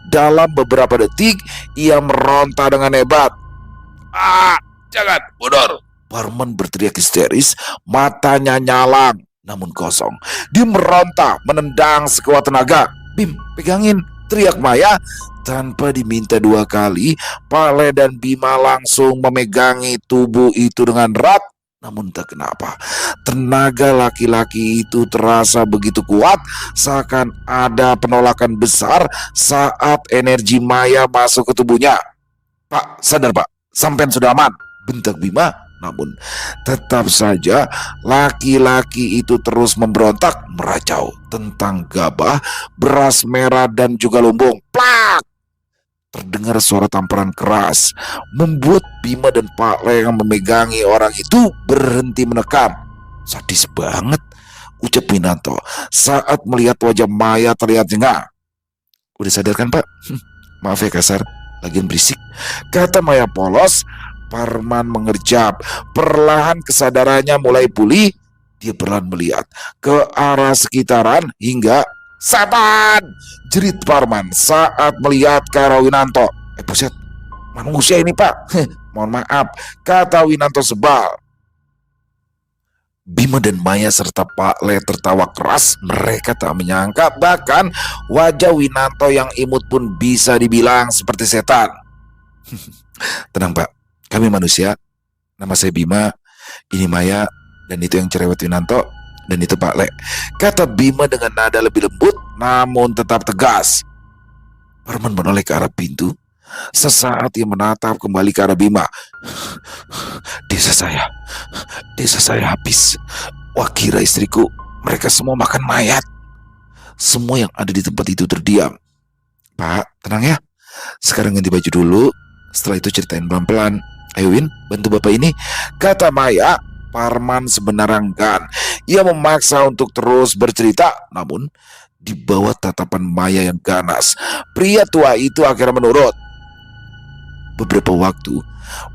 dalam beberapa detik ia meronta dengan hebat. Ah, jangan, mundur! Parman berteriak histeris, matanya nyalang, namun kosong. Dia meronta, menendang sekuat tenaga. Bim, pegangin, teriak Maya. Tanpa diminta dua kali, Pale dan Bima langsung memegangi tubuh itu dengan erat. Namun tak kenapa, tenaga laki-laki itu terasa begitu kuat, seakan ada penolakan besar saat energi Maya masuk ke tubuhnya. Pak, sadar Pak, sampean sudah aman, bentak Bima. Namun tetap saja laki-laki itu terus memberontak, meracau tentang gabah, beras merah dan juga lumbung. Plak! Terdengar suara tamparan keras, membuat Bima dan Pak Le yang memegangi orang itu berhenti menekan. Sadis banget, ucap Winanto saat melihat wajah Maya terlihat jengah. Udah sadar kan Pak? Maaf ya kasar, lagian berisik, kata Maya polos. Parman mengerjap. Perlahan kesadarannya mulai pulih. Dia perlahan melihat ke arah sekitaran hingga setan! Jerit Parman saat melihat ke arah Winanto. Buset, manusia ini Pak. Mohon maaf, kata Winanto sebal. Bima dan Maya serta Pak Le tertawa keras. Mereka tak menyangka bahkan wajah Winanto yang imut pun bisa dibilang seperti setan. Tenang Pak, kami manusia. Nama saya Bima, ini Maya, dan itu yang cerewet Winanto, dan itu Pak Le, kata Bima dengan nada lebih lembut namun tetap tegas. Parman menoleh ke arah pintu. Sesaat ia menatap kembali ke arah Bima. Desa saya habis. Wah, kira istriku, mereka semua makan mayat. Semua yang ada di tempat itu terdiam. Pak, tenang ya, sekarang ganti baju dulu. Setelah itu ceritain pelan-pelan. Ayo Win, bantu bapak ini, kata Maya. Parman sebenarnya enggan. Ia memaksa untuk terus bercerita, namun di bawah tatapan Maya yang ganas, pria tua itu akhirnya menurut. Beberapa waktu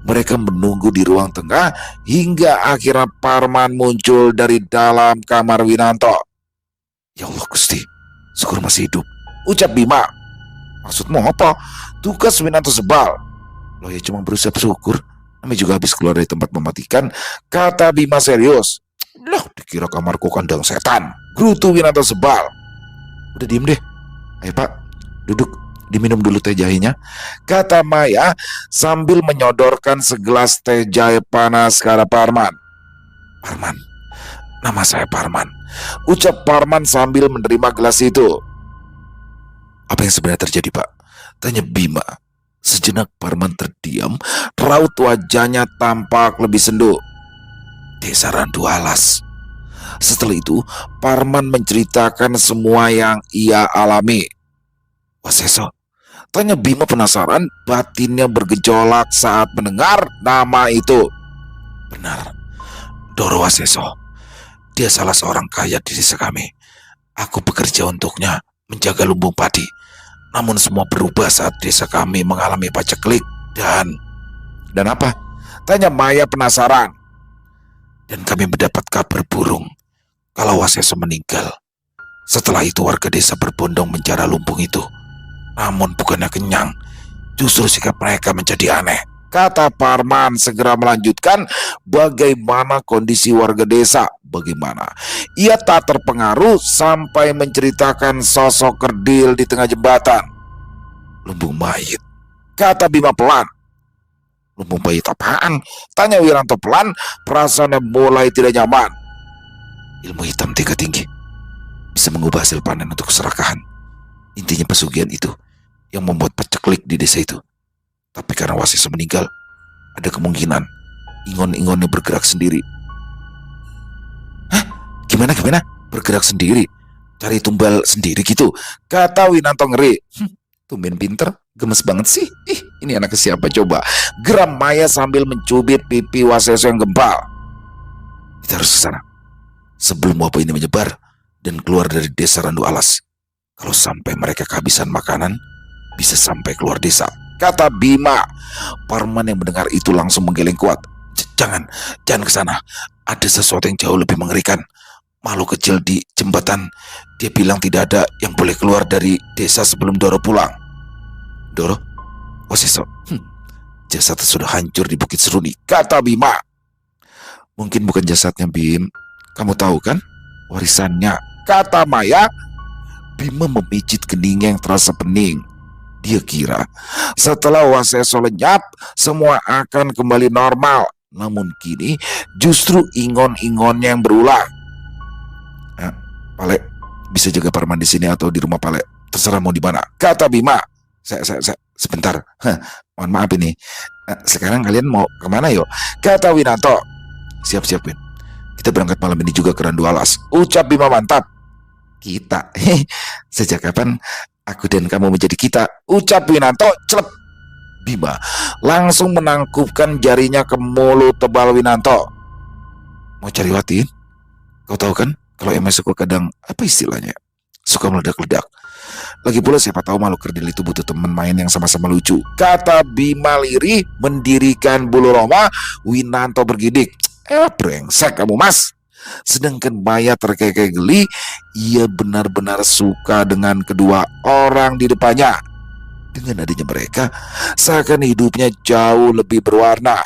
mereka menunggu di ruang tengah hingga akhirnya Parman muncul dari dalam kamar Winanto. Ya Allah Gusti, syukur masih hidup, ucap Bima. Maksudmu apa? Tugas Winanto sebal. Loh ya cuma berusaha bersyukur, namanya juga habis keluar dari tempat mematikan, kata Bima serius. Loh, dikira kamarku kandang setan, gerutu Winanto sebal. Udah diem deh. Ayo Pak, duduk, diminum dulu teh jahenya, kata Maya sambil menyodorkan segelas teh jahe panas ke arah Parman. Parman, nama saya Parman, ucap Parman sambil menerima gelas itu. Apa yang sebenarnya terjadi Pak? Tanya Bima. Sejenak Parman terdiam, raut wajahnya tampak lebih sendu. Desa Randu Alas, Setelah itu, Parman menceritakan semua yang ia alami. Waseso, tanya Bima penasaran, batinnya bergejolak saat mendengar nama itu. Benar, Doro Waseso. Dia salah seorang kaya di desa kami. Aku bekerja untuknya, menjaga lumbung padi. Namun semua berubah saat desa kami mengalami paceklik dan apa? Tanya Maya penasaran. Dan kami mendapat kabar burung kalau Waseso meninggal. Setelah itu warga desa berbondong mencari lumbung itu. Namun bukannya kenyang, justru sikap mereka menjadi aneh. Kata Parman segera melanjutkan bagaimana kondisi warga desa. Bagaimana ia tak terpengaruh sampai menceritakan sosok kerdil di tengah jembatan. Lumbung mayit, kata Bima pelan. Lumbung mayit apaan? Tanya Wiranto pelan, perasaannya mulai tidak nyaman. Ilmu hitam tingkat tinggi bisa mengubah hasil panen untuk keserakahan. Intinya pesugihan itu yang membuat paceklik di desa itu. Tapi karena Waseso meninggal, ada kemungkinan ingon-ingonnya bergerak sendiri. Hah? Gimana? Bergerak sendiri? Cari tumbal sendiri gitu? Kata Winanto ngeri. Tumben pinter, gemes banget sih. Ini anak siapa coba? Geram Maya sambil mencubit pipi Waseso yang gempal. Kita harus ke sana sebelum wabah ini menyebar dan keluar dari desa Randu Alas. Kalau sampai mereka kehabisan makanan, bisa sampai keluar desa, kata Bima. Parman yang mendengar itu langsung menggeleng kuat. Jangan ke sana. Ada sesuatu yang jauh lebih mengerikan. Makhluk kecil di jembatan. Dia bilang tidak ada yang boleh keluar dari desa sebelum Doro pulang. Doro? Waseso? Jasadnya sudah hancur di Bukit Seruni, kata Bima. Mungkin bukan jasadnya, Bim. Kamu tahu kan? Warisannya, kata Maya. Bima memijit keningnya yang terasa pening. Dia kira setelah Waseso lenyap, semua akan kembali normal. Namun kini justru ingon-ingonnya yang berulang. Pale, bisa jaga Parman di sini atau di rumah Pale. Terserah mau di mana, kata Bima. Saya sebentar. Mohon maaf ini. Sekarang kalian mau kemana yuk? Kata Winanto. Siap, Win. Kita berangkat malam ini juga ke Randu Alas, ucap Bima mantap. Kita? Sejak kapan aku dan kamu menjadi kita? Ucap Winanto. Celep. Bima langsung menangkupkan jarinya ke mulut tebal Winanto. Mau cari Watin? Kau tahu kan kalau MS suka kadang, apa istilahnya, suka meledak-ledak. Lagi pula siapa tahu makhluk kerdil itu butuh teman main yang sama-sama lucu, kata Bima lirih mendirikan bulu roma. Winanto bergidik. Brengsek kamu, Mas. Sedangkan Maya terkekeh geli. Ia benar-benar suka dengan kedua orang di depannya. Dengan adanya mereka, seakan hidupnya jauh lebih berwarna.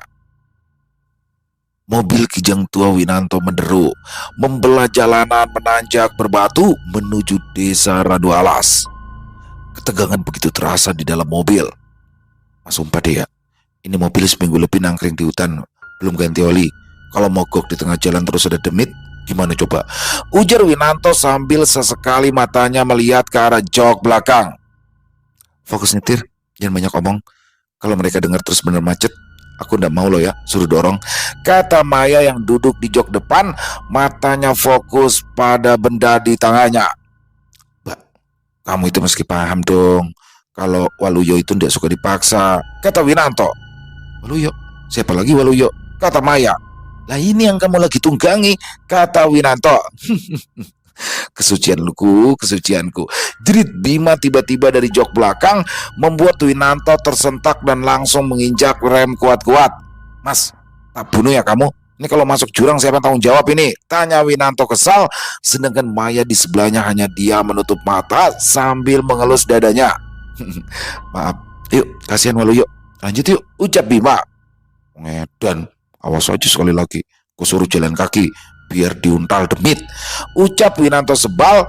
Mobil kijang tua Winanto menderu, membelah jalanan menanjak berbatu menuju desa Randu Alas. Ketegangan begitu terasa di dalam mobil. Mas sumpah deh ya, ini mobil seminggu lebih nangkring di hutan, belum ganti oli. Kalau mogok di tengah jalan terus ada demit, gimana coba? Ujar Winanto sambil sesekali matanya melihat ke arah jok belakang. Fokus nyetir, jangan banyak omong. Kalau mereka dengar terus bener macet, aku ndak mau loh ya, suruh dorong, kata Maya yang duduk di jok depan, matanya fokus pada benda di tangannya. Mbak, kamu itu meski paham dong, kalau Waluyo itu ndak suka dipaksa, kata Winanto. Waluyo? Siapa lagi Waluyo? Kata Maya. Lah ini yang kamu lagi tunggangi, kata Winanto. Kesucianku, jerit Bima tiba-tiba dari jok belakang, membuat Winanto tersentak dan langsung menginjak rem kuat-kuat. Mas, tak bunuh ya kamu? Ini kalau masuk jurang siapa tanggung jawab ini? Tanya Winanto kesal, sedangkan Maya di sebelahnya hanya dia menutup mata sambil mengelus dadanya. Maaf, yuk kasihan Waluyo, lanjut yuk, ucap Bima. Ngedan, awas aja sekali lagi, kusuruh jalan kaki biar diuntal demit, ucap Winanto sebal.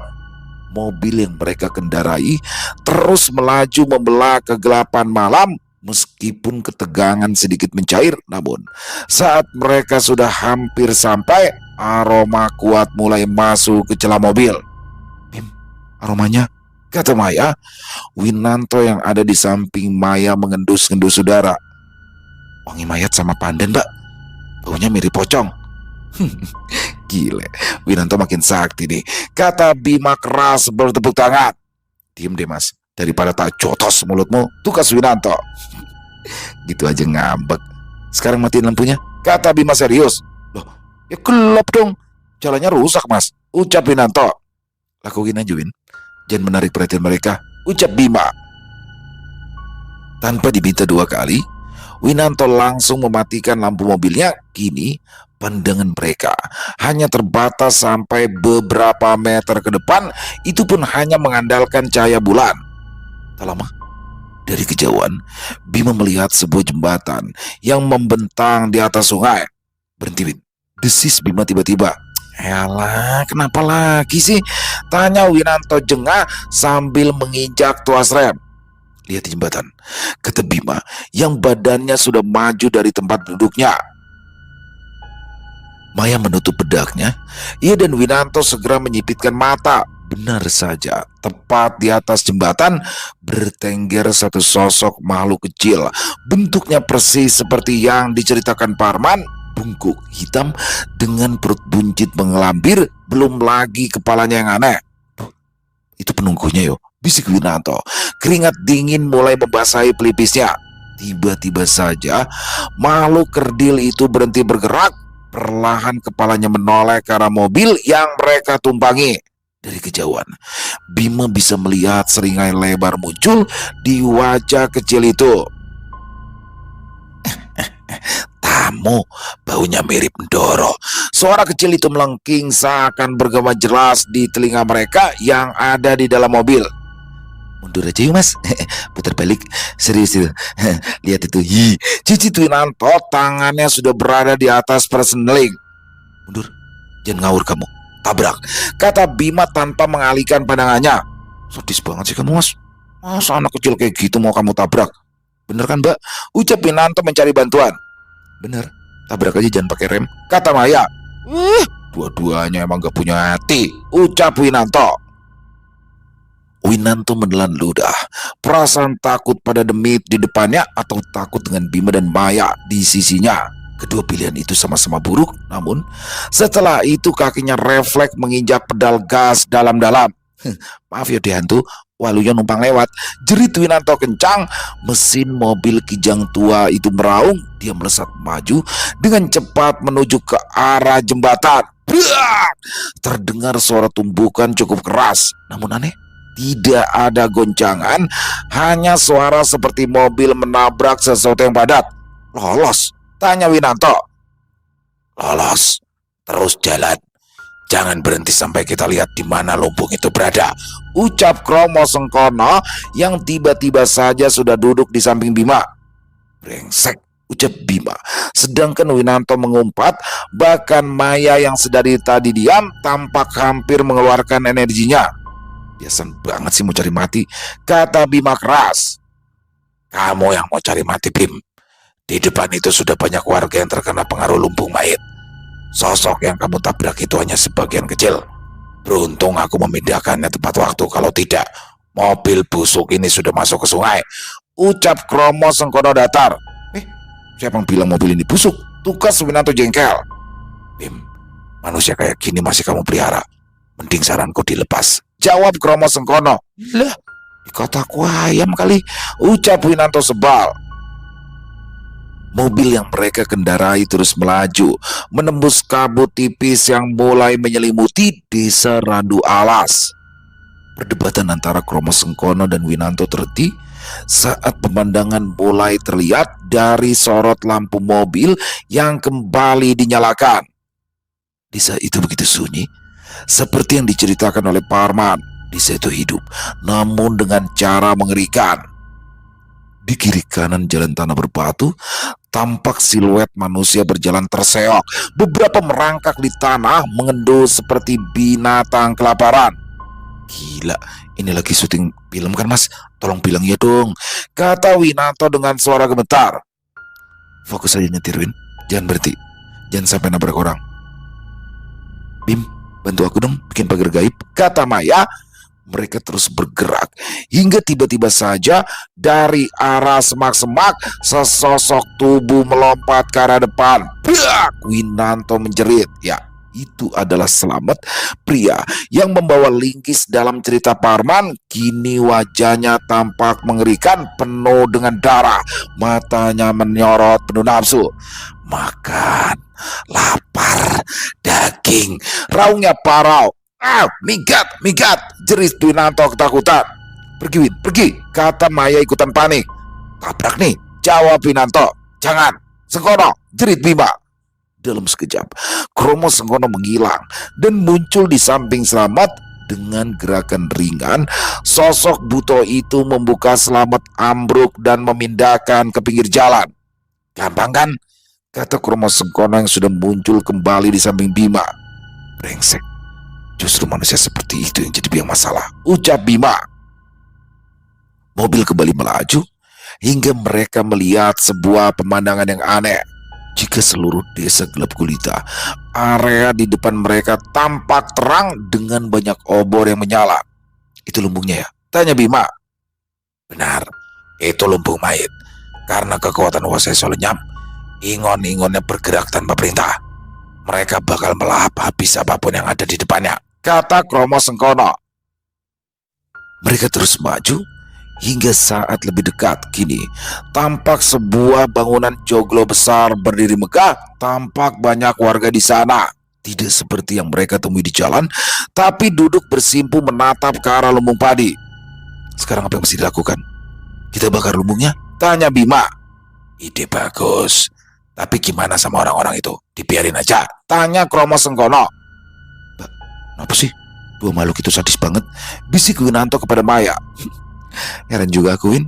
Mobil yang mereka kendarai terus melaju membelah kegelapan malam. Meskipun ketegangan sedikit mencair, namun saat mereka sudah hampir sampai, aroma kuat mulai masuk ke celah mobil. Bim, aromanya, kata Maya. Winanto yang ada di samping Maya mengendus-endus udara. Wangi mayat sama pandan, Mbak. Baunya mirip pocong. Gile, Winanto makin sakti nih. Kata Bima keras bertepuk tangan. Diem deh mas, daripada tak jotos mulutmu, tugas Winanto. Gitu aja ngambek. Sekarang matiin lampunya, kata Bima serius. Loh, ya gelap dong. Jalannya rusak mas, ucap Winanto. Lakuin aja Win, jangan menarik perhatian mereka, ucap Bima. Tanpa diminta 2 kali, Winanto langsung mematikan lampu mobilnya. Kini pandangan mereka hanya terbatas sampai beberapa meter ke depan, itu pun hanya mengandalkan cahaya bulan. Tak lama, dari kejauhan, Bima melihat sebuah jembatan yang membentang di atas sungai. Berhenti Win, desis Bima tiba-tiba. Elah, kenapa lagi sih? Tanya Winanto jengah sambil menginjak tuas rem. Lihat di jembatan, kata Bima yang badannya sudah maju dari tempat duduknya. Maya menutup bedaknya. Ia dan Winanto segera menyipitkan mata. Benar saja, tepat di atas jembatan bertengger satu sosok makhluk kecil. Bentuknya persis seperti yang diceritakan Parman. Bungkuk hitam dengan perut buncit mengelambir, belum lagi kepalanya yang aneh. Itu penunggunya yo, bisik Winanto. Keringat dingin mulai membasahi pelipisnya. Tiba-tiba saja makhluk kerdil itu berhenti bergerak. Perlahan kepalanya menoleh ke arah mobil yang mereka tumpangi. Dari kejauhan, Bima bisa melihat seringai lebar muncul di wajah kecil itu. Tamu, baunya mirip Ndoro. Suara kecil itu melengking seakan bergema jelas di telinga mereka yang ada di dalam mobil. Mundur aja yuk mas, putar balik, serius itu. Lihat itu, Cici Winanto tangannya sudah berada di atas perseneling. Mundur, jangan ngawur kamu, tabrak, kata Bima tanpa mengalihkan pandangannya. Sadis banget sih kamu mas, masa anak kecil kayak gitu mau kamu tabrak? Bener kan mbak, ucap Winanto mencari bantuan. Bener, tabrak aja jangan pakai rem, kata Maya. Dua-duanya emang gak punya hati, ucap Winanto. Winanto menelan ludah. Perasaan takut pada demit di depannya atau takut dengan Bima dan Maya di sisinya. Kedua pilihan itu sama-sama buruk. Namun setelah itu kakinya refleks menginjak pedal gas dalam-dalam. Maaf ya dihantu, walunya numpang lewat, jerit Winanto kencang. Mesin mobil kijang tua itu meraung. Dia melesat maju dengan cepat menuju ke arah jembatan. Terdengar suara tumbukan cukup keras. Namun aneh, tidak ada goncangan, hanya suara seperti mobil menabrak sesuatu yang padat. Lolos? Tanya Winanto. Lolos, terus jalan. Jangan berhenti sampai kita lihat di mana lumpung itu berada, ucap Kromo Sengkono yang tiba-tiba saja sudah duduk di samping Bima. Brengsek, ucap Bima. Sedangkan Winanto mengumpat, bahkan Maya yang sedari tadi diam tampak hampir mengeluarkan energinya. Biasan banget sih mau cari mati, kata Bima keras. Kamu yang mau cari mati Bim. Di depan itu sudah banyak warga yang terkena pengaruh lumpung mayat. Sosok yang kamu tabrak itu hanya sebagian kecil. Beruntung aku memindahkannya tepat waktu, kalau tidak mobil busuk ini sudah masuk ke sungai, ucap Kromo Sengkono datar. Siapa yang bilang mobil ini busuk? Tugas Winanto jengkel. Bim, manusia kayak gini masih kamu pelihara? Mending saranku dilepas, jawab Kromo Sengkono. Lah, dikataku ayam kali, ucap Winanto sebal. Mobil yang mereka kendarai terus melaju, menembus kabut tipis yang mulai menyelimuti desa Randu Alas. Perdebatan antara Kromo Sengkono dan Winanto terhenti saat pemandangan mulai terlihat dari sorot lampu mobil yang kembali dinyalakan. Desa itu begitu sunyi, seperti yang diceritakan oleh Parman. Desa itu hidup, namun dengan cara mengerikan. Di kiri kanan jalan tanah berbatu, tampak siluet manusia berjalan terseok. Beberapa merangkak di tanah, mengendus seperti binatang kelaparan. Gila, ini lagi syuting film kan mas? Tolong bilang ya dong, kata Winanto dengan suara gemetar. Fokus aja nyetir Win, jangan berhenti, jangan sampai nabrak orang. Bim, bantu aku dong bikin pagar gaib, kata Maya. Mereka terus bergerak hingga tiba-tiba saja dari arah semak-semak sesosok tubuh melompat ke arah depan. Winanto menjerit. Ya, Itu adalah Slamet, pria yang membawa linggis dalam cerita Parman. Kini wajahnya tampak mengerikan, penuh dengan darah. Matanya menyorot penuh nafsu. Makan, lapar, daging, raungnya Parau. Ah, migat, migat, jeris Dwinanto ketakutan. Pergi, Win, pergi, kata Maya ikutan panik. Tabrak nih, jawab Winanto. Jangan, Sengkono, jerit Bima. Dalam sekejap, Kromo Sengkono menghilang dan muncul di samping Slamet dengan gerakan ringan. Sosok buto itu membuka Slamet ambruk dan memindahkan ke pinggir jalan. Gampang kan? Kata Kromo Sengkono yang sudah muncul kembali di samping Bima. Brengsek, justru manusia seperti itu yang jadi biang masalah, ucap Bima. Mobil kembali melaju hingga mereka melihat sebuah pemandangan yang aneh. Jika seluruh desa gelap gulita, area di depan mereka tampak terang dengan banyak obor yang menyala. Itu lumbungnya ya? Tanya Bima. Benar, itu lumbung mayit. Karena kekuatan Waseso lenyap, ingon-ingonnya bergerak tanpa perintah. Mereka bakal melahap habis apapun yang ada di depannya, kata Kromo Sengkono. Mereka terus maju hingga saat lebih dekat. Kini tampak sebuah bangunan joglo besar berdiri megah. Tampak banyak warga di sana. Tidak seperti yang mereka temui di jalan, tapi duduk bersimpu menatap ke arah lumbung padi. Sekarang apa yang mesti dilakukan? Kita bakar lumbungnya? Tanya Bima. Ide bagus, tapi gimana sama orang-orang itu? Dibiarin aja? Tanya Kromo Sengkono. Mbak, apa sih? Dua makhluk itu sadis banget, bisik Winanto kepada Maya. Heran juga aku, Win.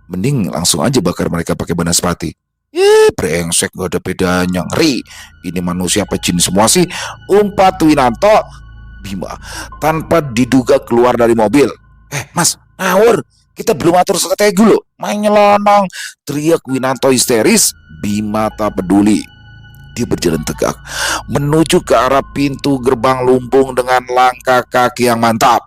Mending langsung aja bakar mereka pakai banaspati. Brengsek, gak ada bedanya. Ngeri. Ini manusia apa jin semua sih? Umpat Winanto. Bima tanpa diduga keluar dari mobil. Mas, ngawur. Kita belum atur strategi loh. Main nyelonong, teriak Winanto histeris. Bima tak peduli. Dia berjalan tegak menuju ke arah pintu gerbang lumbung dengan langkah kaki yang mantap.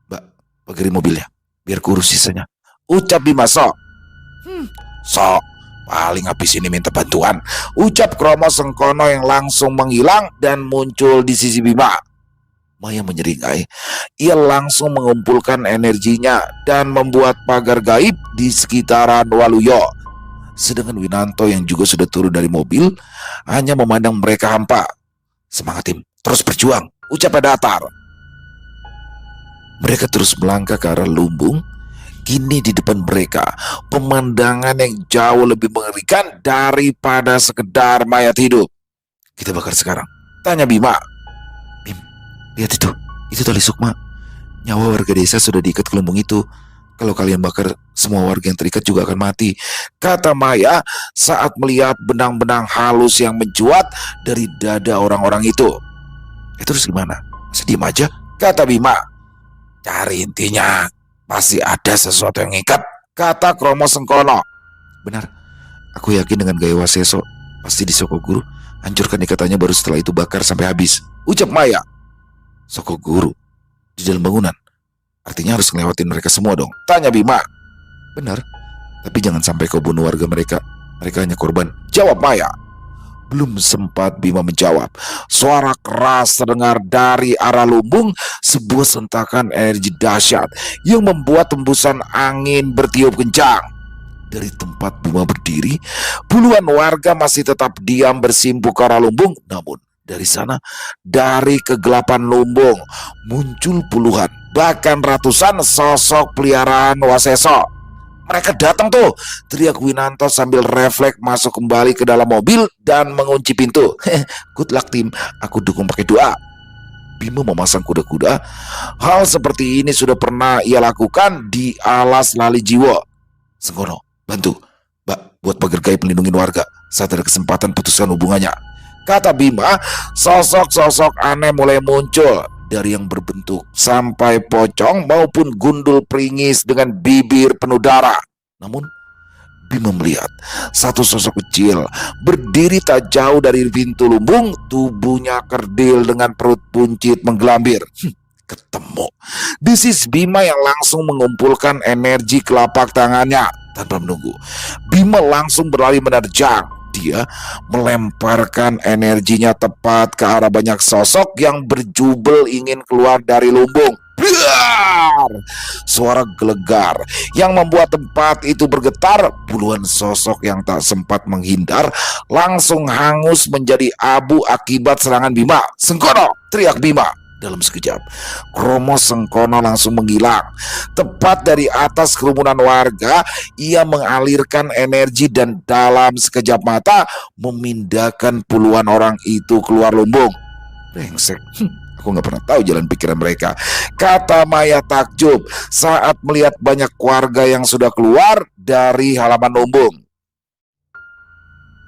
Mbak, pagarin mobilnya, biar kurus sisanya, ucap Bima. Sok, paling habis ini minta bantuan, ucap Kromo Sengkono yang langsung menghilang dan muncul di sisi Bima. Maya menyeringai. Ia langsung mengumpulkan energinya dan membuat pagar gaib di sekitaran Waluyo. Sedangkan Winanto yang juga sudah turun dari mobil hanya memandang mereka hampa. Semangat tim, terus berjuang, ucap datar. Mereka terus melangkah ke arah lumbung. Kini di depan mereka pemandangan yang jauh lebih mengerikan daripada sekedar mayat hidup. Kita bakar sekarang, tanya Bima. Bim, lihat itu tali sukma. Nyawa warga desa sudah diikat ke lumbung itu. Kalau kalian bakar, semua warga yang terikat juga akan mati, kata Maya saat melihat benang-benang halus yang mencuat dari dada orang-orang itu. Terus gimana? Masih diem aja? Kata Bima. Cari intinya, pasti ada sesuatu yang ngikat, kata Kromo Sengkono. Benar, aku yakin dengan gaya Waseso pasti di Sokoguru. Hancurkan ikatannya, baru setelah itu bakar sampai habis, ucap Maya. Sokoguru di dalam bangunan, artinya harus ngelewatin mereka semua dong, tanya Bima. Benar, tapi jangan sampai kau bunuh warga mereka. Mereka hanya korban, jawab Maya. Belum sempat Bima menjawab, suara keras terdengar dari arah lumbung. Sebuah sentakan energi dahsyat yang membuat tembusan angin bertiup kencang. Dari tempat Bima berdiri, puluhan warga masih tetap diam bersimpu ke arah lumbung. Namun dari sana, dari kegelapan lumbung, muncul puluhan, bahkan ratusan sosok peliharaan Waseso. Mereka datang tuh, teriak Winanto sambil refleks masuk kembali ke dalam mobil dan mengunci pintu. Good luck tim, aku dukung pakai doa. Bima memasang kuda-kuda. Hal seperti ini sudah pernah ia lakukan di Alas Lali Jiwo. Sengkono, bantu Mbak buat pagar gaib melindungi warga. Saat ada kesempatan putuskan hubungannya, kata Bima. Sosok-sosok aneh mulai muncul, dari yang berbentuk sampai pocong maupun gundul peringis dengan bibir penuh darah. Namun Bima melihat satu sosok kecil berdiri tak jauh dari pintu lumbung. Tubuhnya kerdil dengan perut buncit menggelambir. Ketemu. This is Bima yang langsung mengumpulkan energi kelapak tangannya. Tanpa menunggu, Bima langsung berlari menerjang. Dia melemparkan energinya tepat ke arah banyak sosok yang berjubel ingin keluar dari lumbung. Biar! Suara gelegar yang membuat tempat itu bergetar. Puluhan sosok yang tak sempat menghindar langsung hangus menjadi abu akibat serangan Bima. "Sengkono!" teriak Bima. Dalam sekejap, Kromo Sengkono langsung menghilang. Tepat dari atas kerumunan warga, ia mengalirkan energi dan dalam sekejap mata memindahkan puluhan orang itu keluar lumbung. Brengsek, aku nggak pernah tahu jalan pikiran mereka, kata Maya takjub saat melihat banyak warga yang sudah keluar dari halaman lumbung.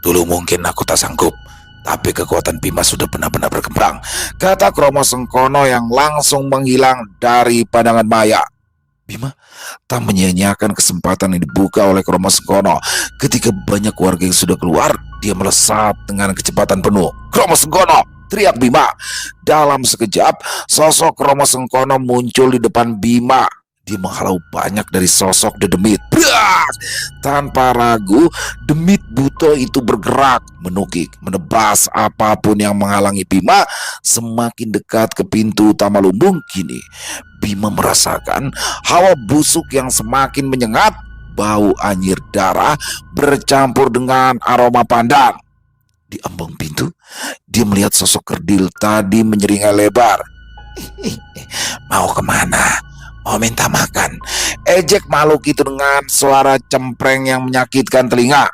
"Dulu mungkin aku tak sanggup, tapi kekuatan Bima sudah benar-benar berkembang," kata Kromo Sengkono yang langsung menghilang dari pandangan Maya. Bima tak menyia-nyiakan kesempatan yang dibuka oleh Kromo Sengkono. Ketika banyak warga yang sudah keluar, dia melesat dengan kecepatan penuh. "Kromo Sengkono!" teriak Bima. Dalam sekejap, sosok Kromo Sengkono muncul di depan Bima. Dia menghalau banyak dari sosok The Demit. Brak! Tanpa ragu, Demit buto itu bergerak, menukik, menebas apapun yang menghalangi Bima. Semakin dekat ke pintu utama lumbung, kini Bima merasakan hawa busuk yang semakin menyengat. Bau anyir darah bercampur dengan aroma pandan. Di ambang pintu, dia melihat sosok kerdil tadi menyeringai lebar. "Mau kemana? Mau minta makan?" ejek makhluk itu dengan suara cempreng yang menyakitkan telinga.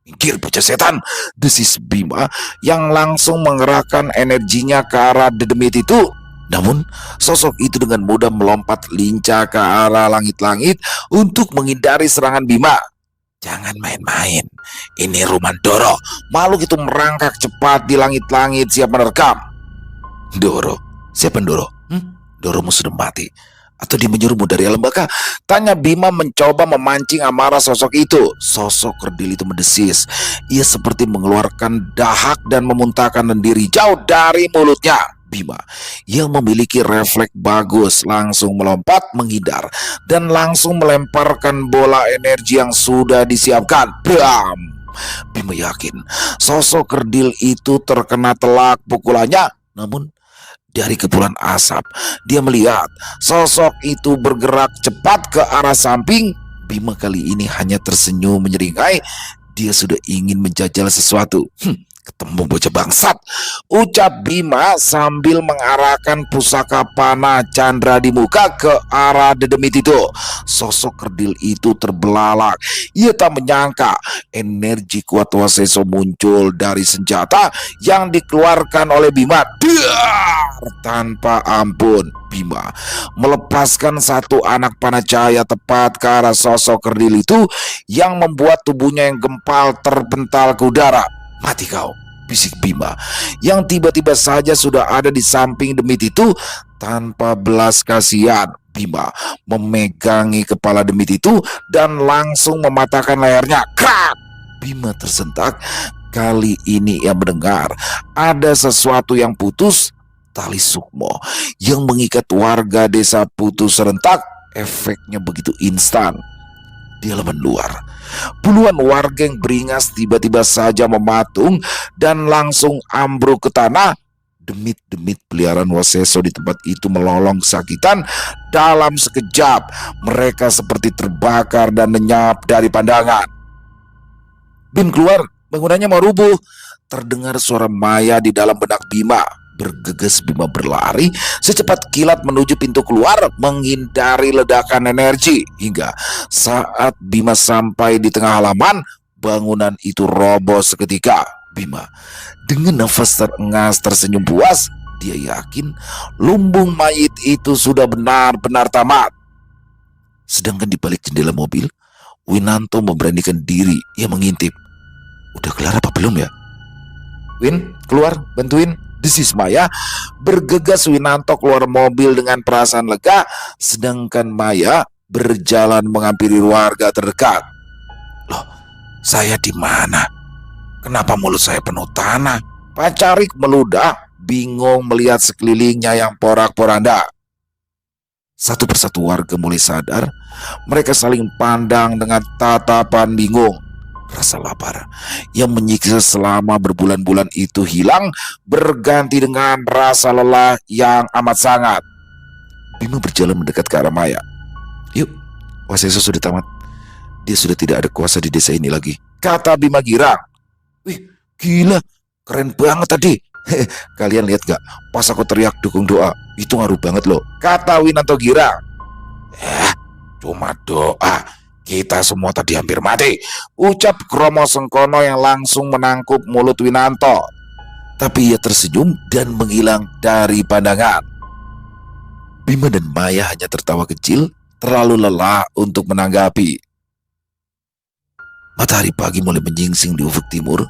"Minggir bocah setan!" desis Bima yang langsung mengerahkan energinya ke arah The Demit itu. Namun sosok itu dengan mudah melompat lincah ke arah langit-langit untuk menghindari serangan Bima. "Jangan main-main, ini rumah Doro." Makhluk itu merangkak cepat di langit-langit siap menerkam. "Doro? Siapa Doro? Doromu sudah mati? Atau dia menyuruhmu dari alam baka?" tanya Bima mencoba memancing amarah sosok itu. Sosok kerdil itu mendesis. Ia seperti mengeluarkan dahak dan memuntahkan lendir jauh dari mulutnya. Bima yang memiliki refleks bagus langsung melompat menghindar dan langsung melemparkan bola energi yang sudah disiapkan. Bam! Bima yakin sosok kerdil itu terkena telak pukulannya. Namun dari kepulan asap, dia melihat sosok itu bergerak cepat ke arah samping. Bima kali ini hanya tersenyum menyeringai. Dia sudah ingin menjajal sesuatu. "Ketemu bocah bangsat," ucap Bima sambil mengarahkan pusaka panah candra di muka ke arah The Demit itu. Sosok kerdil itu terbelalak. Ia tak menyangka energi kuat Waseso muncul dari senjata yang dikeluarkan oleh Bima. Dar! Tanpa ampun, Bima melepaskan satu anak panah cahaya tepat ke arah sosok kerdil itu yang membuat tubuhnya yang gempal terpental ke udara. "Mati kau," bisik Bima yang tiba-tiba saja sudah ada di samping Demit itu. Tanpa belas kasihan, Bima memegangi kepala Demit itu dan langsung mematahkan lehernya. Krak! Bima tersentak. Kali ini ia mendengar ada sesuatu yang putus. Tali sukmo yang mengikat warga desa putus serentak. Efeknya begitu instan. Di halaman luar, puluhan warga yang beringas tiba-tiba saja mematung dan langsung ambruk ke tanah. Demit-demit peliharaan Waseso di tempat itu melolong kesakitan. Dalam sekejap mereka seperti terbakar dan lenyap dari pandangan. "Bim, keluar, bangunannya mau rubuh," terdengar suara Maya di dalam benak Bima. Bergegas Bima berlari secepat kilat menuju pintu keluar menghindari ledakan energi. Hingga saat Bima sampai di tengah halaman, bangunan itu roboh seketika. Bima dengan nafas terengas tersenyum puas. Dia yakin lumbung mayit itu sudah benar-benar tamat. Sedangkan di balik jendela mobil, Winanto memberanikan diri. Ia mengintip. "Udah kelar apa belum ya?" "Win, keluar, bantuin," desis Maya. Bergegas Winanto keluar mobil dengan perasaan lega, sedangkan Maya berjalan menghampiri warga terdekat. "Loh, saya di mana? Kenapa mulut saya penuh tanah?" Pak Carik meludah, bingung melihat sekelilingnya yang porak-poranda. Satu persatu warga mulai sadar. Mereka saling pandang dengan tatapan bingung. Rasa lapar yang menyiksa selama berbulan-bulan itu hilang, berganti dengan rasa lelah yang amat sangat. Bima berjalan mendekat ke arah Maya. "Yuk, Waseso sudah tamat. Dia sudah tidak ada kuasa di desa ini lagi," kata Bima girang. "Wih, gila, keren banget tadi. Kalian lihat gak? Pas aku teriak dukung doa, itu ngaruh banget loh," kata Winanto girang. Cuma doa. Kita semua tadi hampir mati," ucap Kromo Sengkono yang langsung menangkup mulut Winanto. Tapi ia tersenyum dan menghilang dari pandangan. Bima dan Maya hanya tertawa kecil, terlalu lelah untuk menanggapi. Matahari pagi mulai menyingsing di ufuk timur,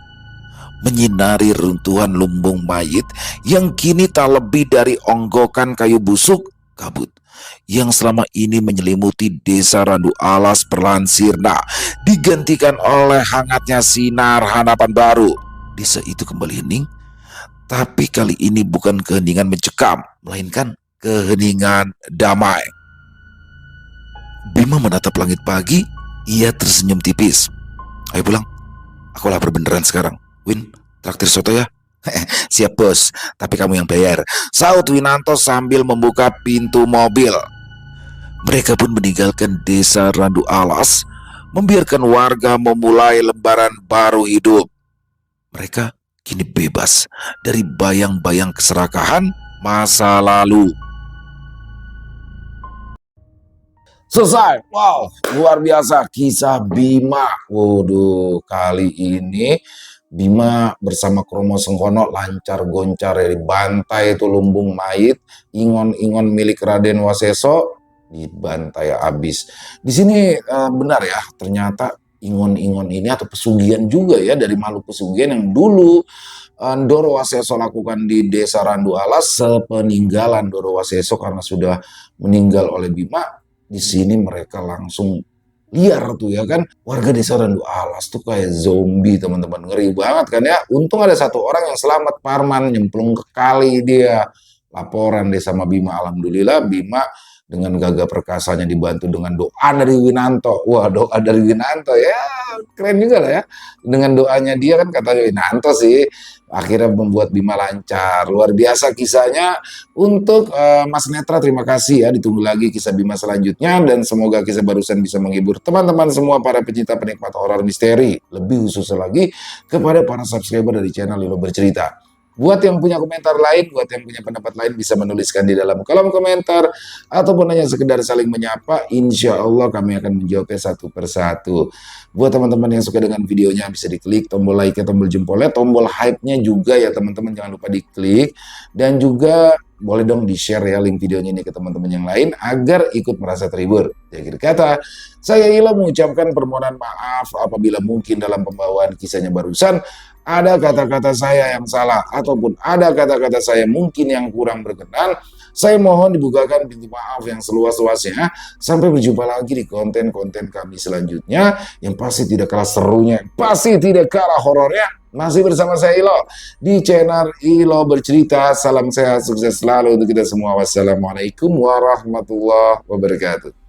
menyinari runtuhan lumbung mayit yang kini tak lebih dari onggokan kayu busuk kabut yang selama ini menyelimuti desa Randu Alas perlahan sirna, digantikan oleh hangatnya sinar harapan baru. Desa itu kembali hening, tapi kali ini bukan keheningan mencekam, melainkan keheningan damai. Bima menatap langit pagi, ia tersenyum tipis. "Ayo pulang, aku lapar beneran sekarang. Win, traktir soto ya." "Siap bos, tapi kamu yang bayar," saut Winanto sambil membuka pintu mobil. Mereka pun meninggalkan desa Randu Alas, membiarkan warga memulai lembaran baru hidup. Mereka kini bebas dari bayang-bayang keserakahan masa lalu. Selesai. Wow, luar biasa kisah Bima. Waduh, kali ini Bima bersama Kromo Sengkono lancar goncar dari bantai itu lumbung mayit ingon-ingon milik Raden Waseso, dibantai habis. Di sini benar ya, ternyata ingon-ingon ini atau pesugihan juga ya dari makhluk pesugihan yang dulu Ndoro Waseso lakukan di desa Randu Alas sepeninggalan Ndoro Waseso karena sudah meninggal oleh Bima. Di sini mereka langsung liar tuh ya kan, warga desa Randu Alas tuh kayak zombie teman-teman, ngeri banget kan ya. Untung ada satu orang yang selamat, Parman, nyemplung ke kali dia. Laporan deh sama Bima, alhamdulillah Bima dengan gagah perkasanya dibantu dengan doa dari Winanto. Wah, doa dari Winanto ya keren juga lah ya. Dengan doanya dia kan kata Winanto sih akhirnya membuat Bima lancar. Luar biasa kisahnya. Untuk Mas Netra, terima kasih ya. Ditunggu lagi kisah Bima selanjutnya dan semoga kisah barusan bisa menghibur teman-teman semua para pecinta penikmat horor misteri. Lebih khusus lagi kepada para subscriber dari channel Lilo Bercerita. Buat yang punya komentar lain, buat yang punya pendapat lain bisa menuliskan di dalam kolom komentar ataupun hanya sekedar saling menyapa. Insya Allah kami akan menjawabnya satu persatu. Buat teman-teman yang suka dengan videonya bisa diklik tombol like, tombol jempolnya, tombol hype-nya juga ya teman-teman, jangan lupa diklik. Dan juga boleh dong di-share ya link videonya ini ke teman-teman yang lain agar ikut merasa terhibur. Di akhir kata, saya Ilo mengucapkan permohonan maaf apabila mungkin dalam pembawaan kisahnya barusan ada kata-kata saya yang salah ataupun ada kata-kata saya mungkin yang kurang berkenan. Saya mohon dibukakan pintu maaf yang seluas-luasnya. Sampai berjumpa lagi di konten-konten kami selanjutnya yang pasti tidak kalah serunya, pasti tidak kalah horornya. Masih bersama saya Ilo di channel Ilo Bercerita. Salam sehat, sukses selalu untuk kita semua. Wassalamualaikum warahmatullahi wabarakatuh.